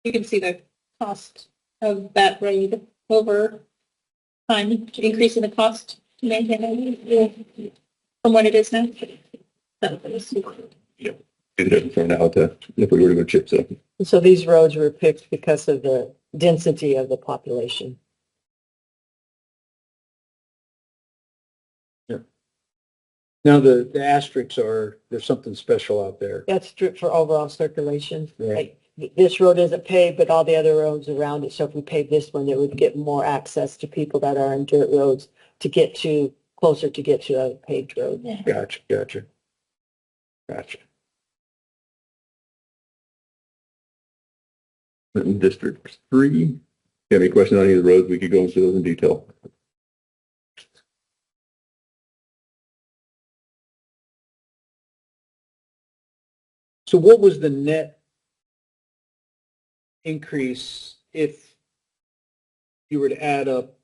You can see the cost of that road over time, increasing the cost to maintain it from what it is now. And then from now to, if we were to go chip seal. And so these roads were picked because of the density of the population. Now, the asterisks there's something special out there. That's for overall circulation. Right. Like, this road isn't paved, but all the other roads around it. So if we pave this one, it would get more access to people that are on dirt roads to get closer to get to a paved road. Yeah. Gotcha. In District 3, if you have any questions on any of the roads, we could go into those in detail. So what was the net increase if you were to add up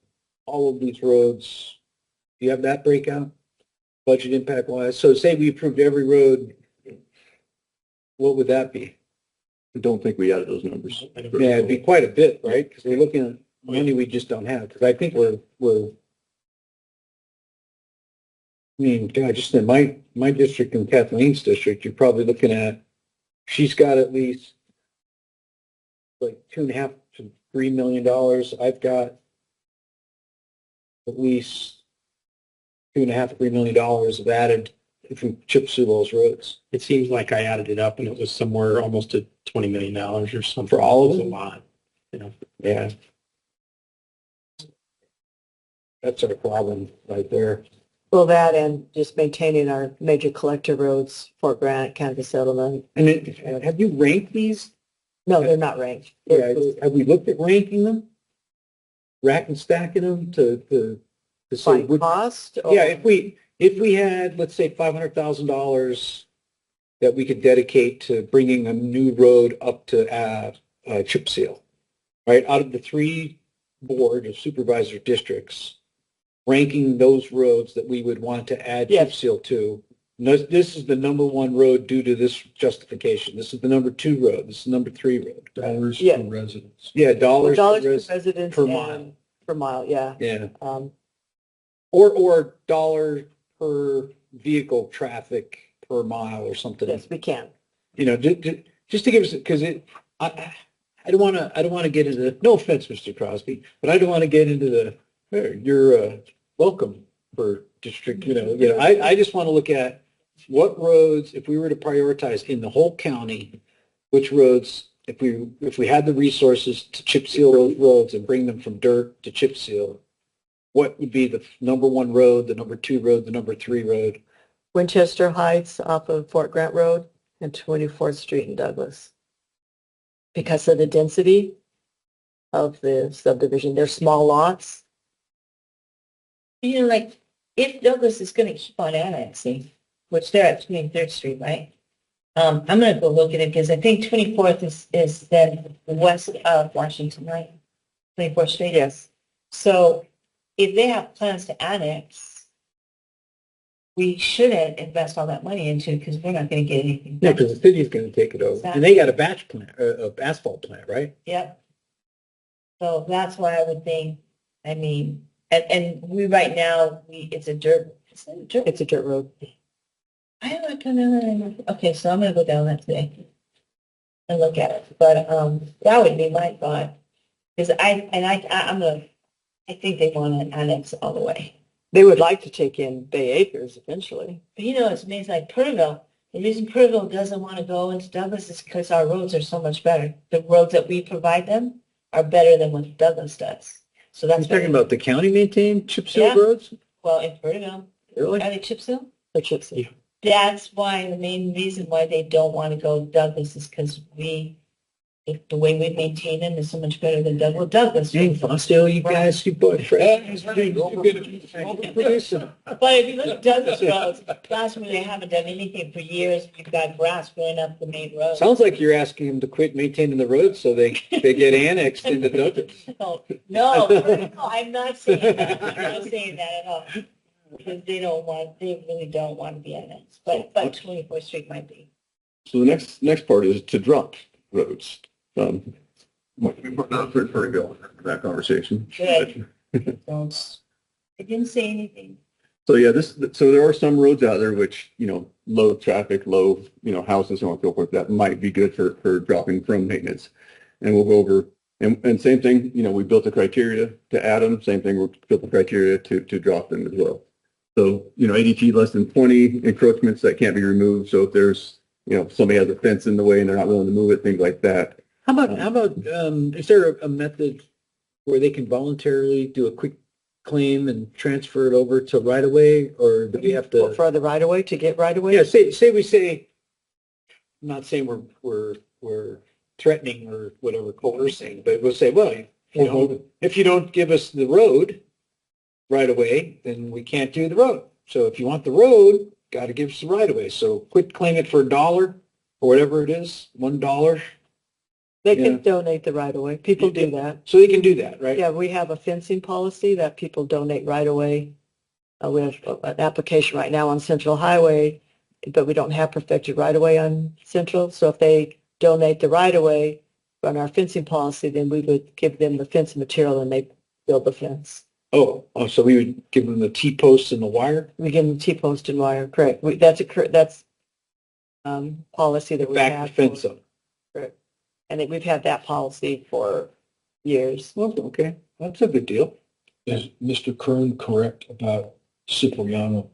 all of these roads? Do you have that breakout? Budget impact wise? So say we approved every road, what would that be? I don't think we added those numbers. Yeah, it'd be quite a bit, right? Because we're looking at money we just don't have. Because I think I mean, God, just in my district and Kathleen's district, you're probably looking at, she's got at least like $2.5 to $3 million. I've got at least $2.5 to $3 million of added if we chip seal those roads. It seems like I added it up and it was somewhere almost to $20 million or something. For all of It was them? a lot, you know. Yeah. That's our problem right there. Well, that and just maintaining our major collector roads, Fort Grant, Kansas Settlement. And have you ranked these? No, they're not ranked. Yeah, have we looked at ranking them? Rack and stacking them to say, By cost? yeah, if we had, let's say, $500,000 that we could dedicate to bringing a new road up to chip seal, right? Out of the 3 board of supervisor districts, ranking those roads that we would want to add chip Yes. seal to. No, this is the number 1 road due to this justification. This is the number 2 road. This is the number 3 road. Dollars Yeah. for residents. Yeah, dollars, Dollars per per resident per and mile. per mile, yeah. Yeah, Um, or dollar per vehicle traffic per mile or something. yes, we can. You know, just to give us, because I don't want to get into, no offense, Mr. Crosby, but I don't want to get into the, "Hey, you're welcome for district, I just want to look at what roads, if we were to prioritize in the whole county, which roads, if we had the resources to chip seal those roads and bring them from dirt to chip seal, what would be the number 1 road, the number 2 road, the number 3 road? Winchester Heights off of Fort Grant Road and 24th Street in Douglas. Because of the density of the subdivision, they're small lots. You know, like, if Douglas is going to keep on annexing, which they're at 23rd Street, right? I'm going to go look at it because I think 24th is then west of Washington, right? 24th Street. Yes. So if they have plans to annex, we shouldn't invest all that money into it because we're not going to get anything. Yeah, back. because the city's going to take it over. And they got a batch plant, asphalt plant, right? Yep. So that's why I would think, I mean, and we right now, it's a dirt, is it a dirt? It's a dirt road. I am not gonna, okay, so I'm gonna go down that today and look at it, but, that would be my thought. Because I think they want to annex all the way. They would like to take in Bay Acres eventually. But you know, it's amazing, like Perterville, the reason Perterville doesn't want to go into Douglas is because our roads are so much better. The roads that we provide them are better than what Douglas does. So You're that's. talking about the county maintained chip seal Yeah. roads? Well, in Perterville, Really? are they chip seal? The chip seal. That's why, the main reason why they don't want to go Douglas is because the way we maintain them is so much better than Douglas. Dang, Fosdale, you guys, you both. Overproducing. But if you look at Douglas roads, last year they haven't done anything for years. You've got grass growing up the main road. Sounds like you're asking them to quit maintaining the roads so they get annexed into Douglas. No, I'm not saying that. I'm not saying that at all. Because they really don't want to be annexed. But 24th Street might be. So the next part is to drop roads. We put that pretty good for that conversation. Good. Don't. I didn't say anything. So yeah, so there are some roads out there which, low traffic, low, houses, so on and so forth, that might be good for dropping from maintenance. And we'll go over, and same thing, we built the criteria to add them, same thing, we built the criteria to drop them as well. So, ADT less than 20 encroachments that can't be removed. So if there's, somebody has a fence in the way and they're not willing to move it, things like that. How about, is there a method where they can voluntarily do a quick claim and transfer it over to right away, or do we have to? For the right of way, to get right of way? Yeah, say, I'm not saying we're threatening or whatever coercing, but we'll say, well, if you don't give us the road right away, then we can't do the road. So if you want the road, got to give us the right away. So quit claim it for $1 or whatever it is, $1. They Yeah. can donate the right of way. People do that. So they can do that, right? Yeah, we have a fencing policy that people donate right away. We have an application right now on Central Highway, but we don't have perfected right of way on Central. So if they donate the right of way on our fencing policy, then we would give them the fencing material and they build the fence. Oh, so we would give them the T-posts and the wire? We give them T-post and wire, correct. That's policy that we've Back had. the fence up. Correct. And we've had that policy for years. Well, okay, that's a good deal. Is Mr. Kern correct about Cipriano?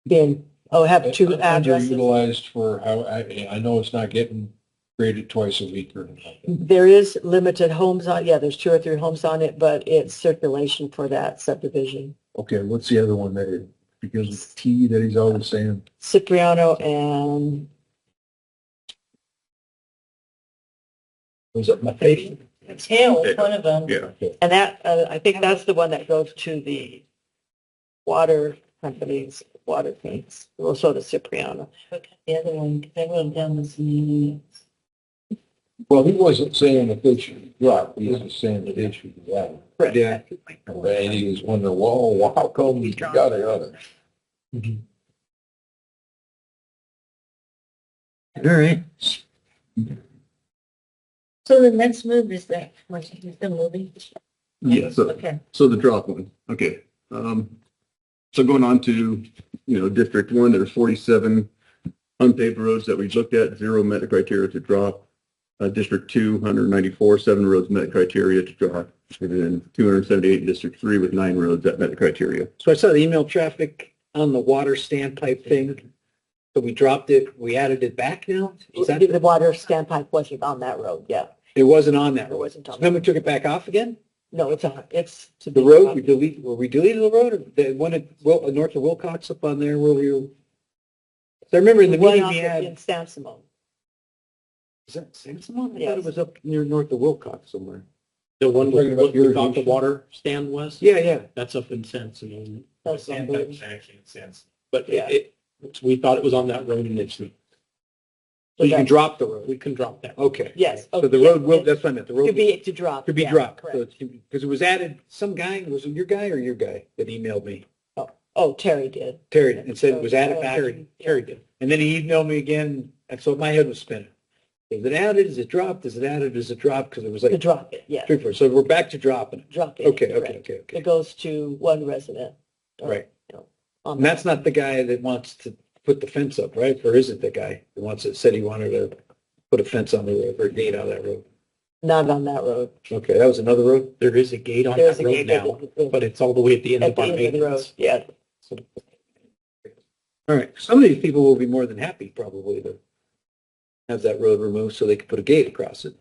Have two addresses. Underutilized for how, I know it's not getting graded twice a week or anything like that. There is limited homes on, yeah, there's 2 or 3 homes on it, but it's circulation for that subdivision. Okay, what's the other one there? Because of T that he's always saying. Cipriano and Was it Mathay? Tail was one of them. Yeah. that, I think that's the one that goes to the water companies, water things, also the Cipriano. The other one, because I wrote down this in Well, he wasn't saying that they should drop. He was just saying that they should be out. Yeah. And he was wondering, well, how come we got it other? All right. So the next move is that, is the movie? Yeah, so, Okay. so the drop one, okay. So going on to, District 1, there's 47 unpaved roads that we looked at, 0 met the criteria to drop. District 2, 194, 7 roads met criteria to drop. And then 278 in District 3 with 9 roads that met the criteria. So I saw the email traffic on the water standpipe thing. So we dropped it, we added it back now? Is that, The water standpipe wasn't on that road, yeah. it wasn't on that It road? wasn't on. Then we took it back off again? No, it's on, it's to The be road, dropped. we deleted the road or the one at north of Wilcox up on there where we were? I remember in the The one meeting off we of- had, in San Simon. is that Samson? I thought Yes. it was up near north of Wilcox somewhere. The one Talking about what we thought the irrigation? water stand was? Yeah, yeah. That's up in Sansome. That's on Boone. But Yeah. we thought it was on that road and it's, So you can drop the road. we can drop that. Okay. Yes. So the yeah, road will, it that's what I meant, the road Could be to drop. could be yeah, dropped. correct. Because it was added, some guy, was it your guy or your guy that emailed me? Oh, Terry did. Terry, and said it was added back. Terry did. And then he emailed me again, and so my head was spinning. Is it added? Is it dropped? Is it added? Is it dropped? Because it was To like drop it, yes. 3, 4. So we're back to dropping it. Drop it. Okay, correct. okay, okay, okay. It goes to one resident. Right. On And that's not the guy that wants to put the fence up, right? Or is it the guy who said he wanted to put a fence on the road or a gate on that road? Not on that road. Okay, that was another road? There is a gate on There's that a road gate now, but it's all the way at the end at of the our end of the road, maintenance. yeah. All right, some of these people will be more than happy probably to have that road removed so they can put a gate across it.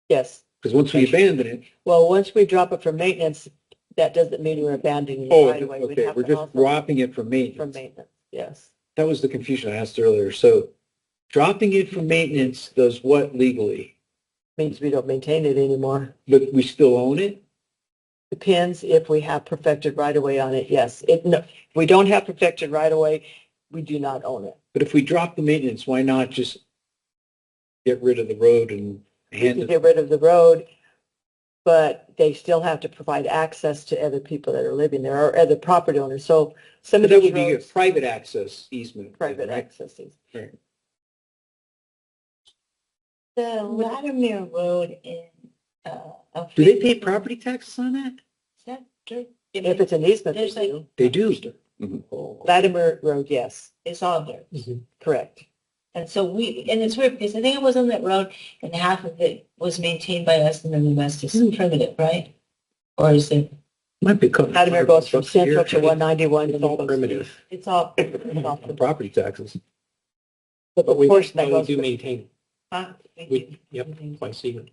Yes. Because once we abandon it, Well, once we drop it for maintenance, that doesn't mean we're abandoning it oh, right away. We'd okay, have we're to just also- dropping it from For maintenance. maintenance, yes. That was the confusion I asked earlier. So dropping it from maintenance does what legally? Means we don't maintain it anymore. But we still own it? Depends if we have perfected right away on it, yes. No, if we don't have perfected right away, we do not own it. But if we drop the maintenance, why not just get rid of the road and We hand can it? get rid of the road, but they still have to provide access to other people that are living there or other property owners. So some But of that these would be a roads, private access easement. private right? accesses. The Latimer Road in, Do they pay property taxes on that? Is that dirt? If it's an easement, they There's like- do. They do. Latimer Road, yes, It's all dirt. correct. And so and it's weird because I think it was on that road and half of it was maintained by us and then the rest is primitive, right? Or is it? Might be. a couple Latimer goes from bucks a year. Central to 191. It's all primitive, It's all, The property taxes. The but we portion that goes. do maintain it. huh? We, yep, twice a year.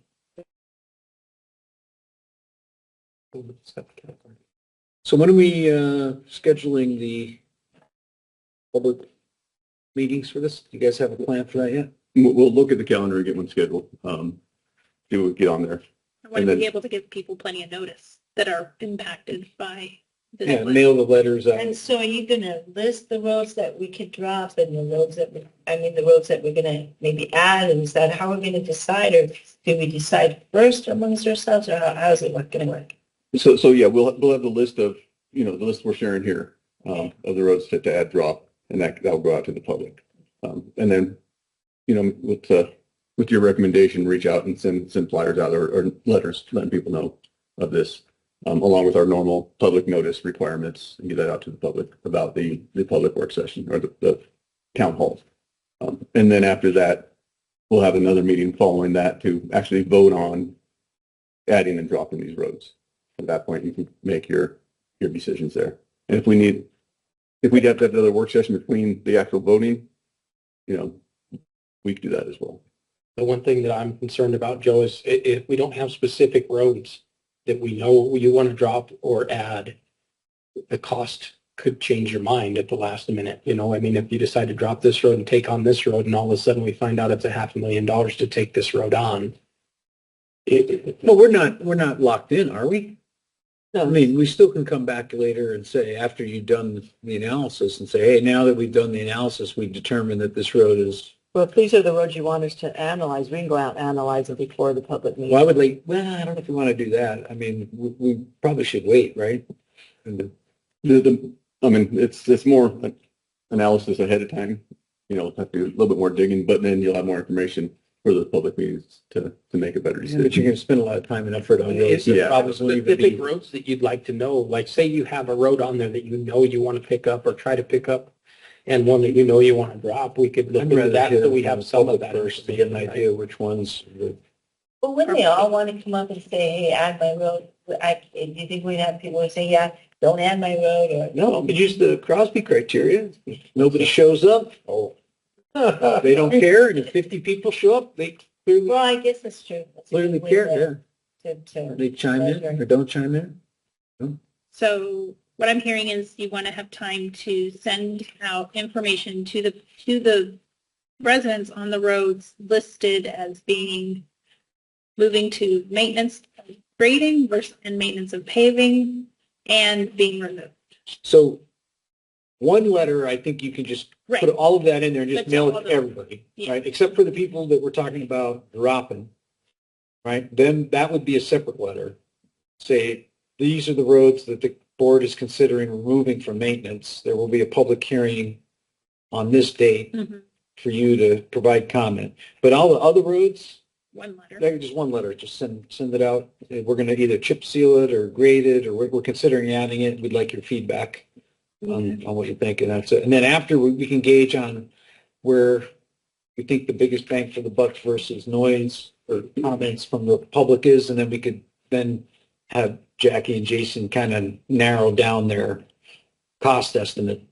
So when are we scheduling the public meetings for this? Do you guys have a plan for that yet? We'll look at the calendar and get one scheduled. See what we get on there. I want And to then- be able to give people plenty of notice that are impacted by Yeah, mail the letters out. And so are you gonna list the roads that we could drop and the roads that, the roads that we're gonna maybe add? And is that how we're gonna decide, or do we decide first amongst ourselves, or how's it gonna work? So yeah, we'll have the list of, the list we're sharing here, of the roads to add drop, and that'll go out to the public. And then, with your recommendation, reach out and send flyers out or letters letting people know of this, along with our normal public notice requirements, and get that out to the public about the public work session or the town hall. And then after that, we'll have another meeting following that to actually vote on adding and dropping these roads. At that point, you can make your decisions there. And if we'd have to have another work session between the actual voting, we could do that as well. The one thing that I'm concerned about, Joe, is if we don't have specific roads that we know you want to drop or add, the cost could change your mind at the last minute. If you decide to drop this road and take on this road, and all of a sudden we find out it's $500,000 to take this road on. Well, we're not locked in, are we? I No, mean, we still can come back later and say, after you've done the analysis, and say, hey, now that we've done the analysis, we determined that this road is, well, if these are the roads you want us to analyze, we can go out and analyze it before the public meeting. well, I don't know if we want to do that. I mean, we probably should wait, right? And It's more analysis ahead of time. Have to do a little bit more digging, but then you'll have more information for the public meetings to make a better But decision. you're going to spend a lot of time and effort on roads. It's that probably won't even specific be- roads that you'd like to know, like say you have a road on there that you want to pick up or try to pick up, and one that you want to drop, we could look I'd into rather that hear so we from have the some of public that first to get an information, idea which ones. Well, wouldn't they all want to come up and say, hey, add my road? Do you think we'd have people who say, yeah, don't add my road, or? No, we use the Crosby criteria. If nobody shows up, they don't care, and if 50 people show up, they clearly, Well, I guess that's true. That's a clearly good way care, yeah. to- They chime in or don't chime in. So what I'm hearing is you want to have time to send out information to the residents on the roads listed as being moving to maintenance of grading versus and maintenance of paving and being removed. So one letter, I think you can just Right. put all of that in there and just That's mail all it of to it. everybody, Yeah. right? Except for the people that we're talking about dropping, right? Then that would be a separate letter. Say, these are the roads that the board is considering removing from maintenance. There will be a public hearing on this date Mhm. for you to provide comment. But all the other roads, One letter. like just one letter, just send it out. We're going to either chip seal it or grade it, or we're considering adding it. We'd like your feedback on what you think, and that's it. And then after, we can gauge on where we think the biggest bang for the buck versus noise or comments from the public is, and then we could then have Jackie and Jason kind of narrow down their cost estimate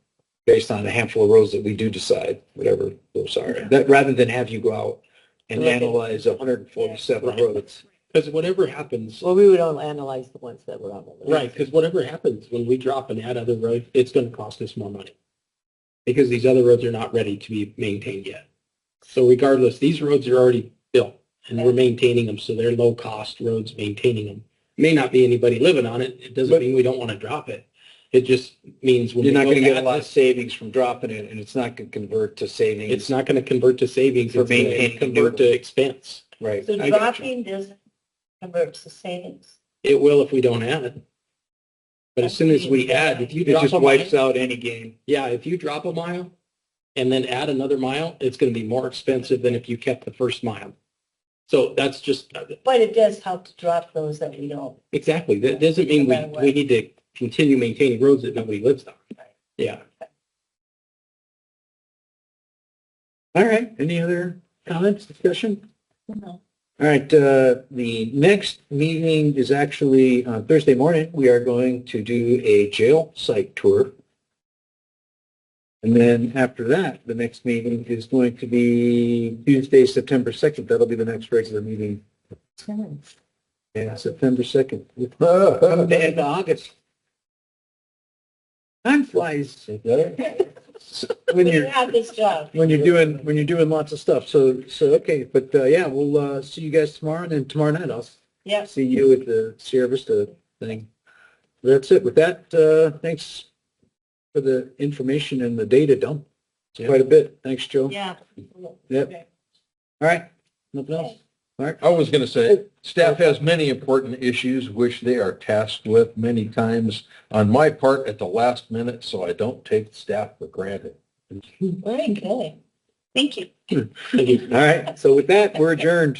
based on a handful of roads that we do decide, whatever those are. That, rather than have you go out and Look at- analyze 147 Right. roads. Because whatever happens, Well, we would only analyze the ones that were on the list. right, because whatever happens when we drop and add other roads, it's going to cost us more money. Because these other roads are not ready to be maintained yet. So regardless, these roads are already built and we're maintaining them, so they're low cost roads maintaining them. May not be anybody living on it. It doesn't mean we don't want to drop it. It just means when You're we not go going to get a add lot of this, savings from dropping it, and it's not going to convert to savings. it's not going to convert to savings. For It's going to maintaining a convert new to one. expense. Right. So I got you. dropping doesn't convert to savings. It will if we don't add it. But as soon as we add, if you It drop just a wipes mile, out any gain. yeah, if you drop a mile and then add another mile, it's going to be more expensive than if you kept the first mile. So that's just, But it does help to drop those that we don't. exactly. That doesn't mean No matter what. we need to continue maintaining roads that nobody lives on. Yeah. All right. Any other comments, discussion? No. All right. The next meeting is actually on Thursday morning. We are going to do a jail site tour. And then after that, the next meeting is going to be Tuesday, September 2nd. That'll be the next regular meeting. Yeah, September 2nd. Coming to end of August. Time flies. When We you're have this job. when you're doing lots of stuff. So okay, but yeah, we'll see you guys tomorrow, and then tomorrow night I'll Yep. see you at the Sierra Vista thing. That's it. With that, thanks for the information and the data dump. It's quite a bit. Thanks, Joe. Yeah. Yep. All right. Nothing else? All right. I was going to say, staff has many important issues which they are tasked with many times on my part at the last minute, so I don't take staff for granted. Very good. Thank you. All right. So with that, we're adjourned.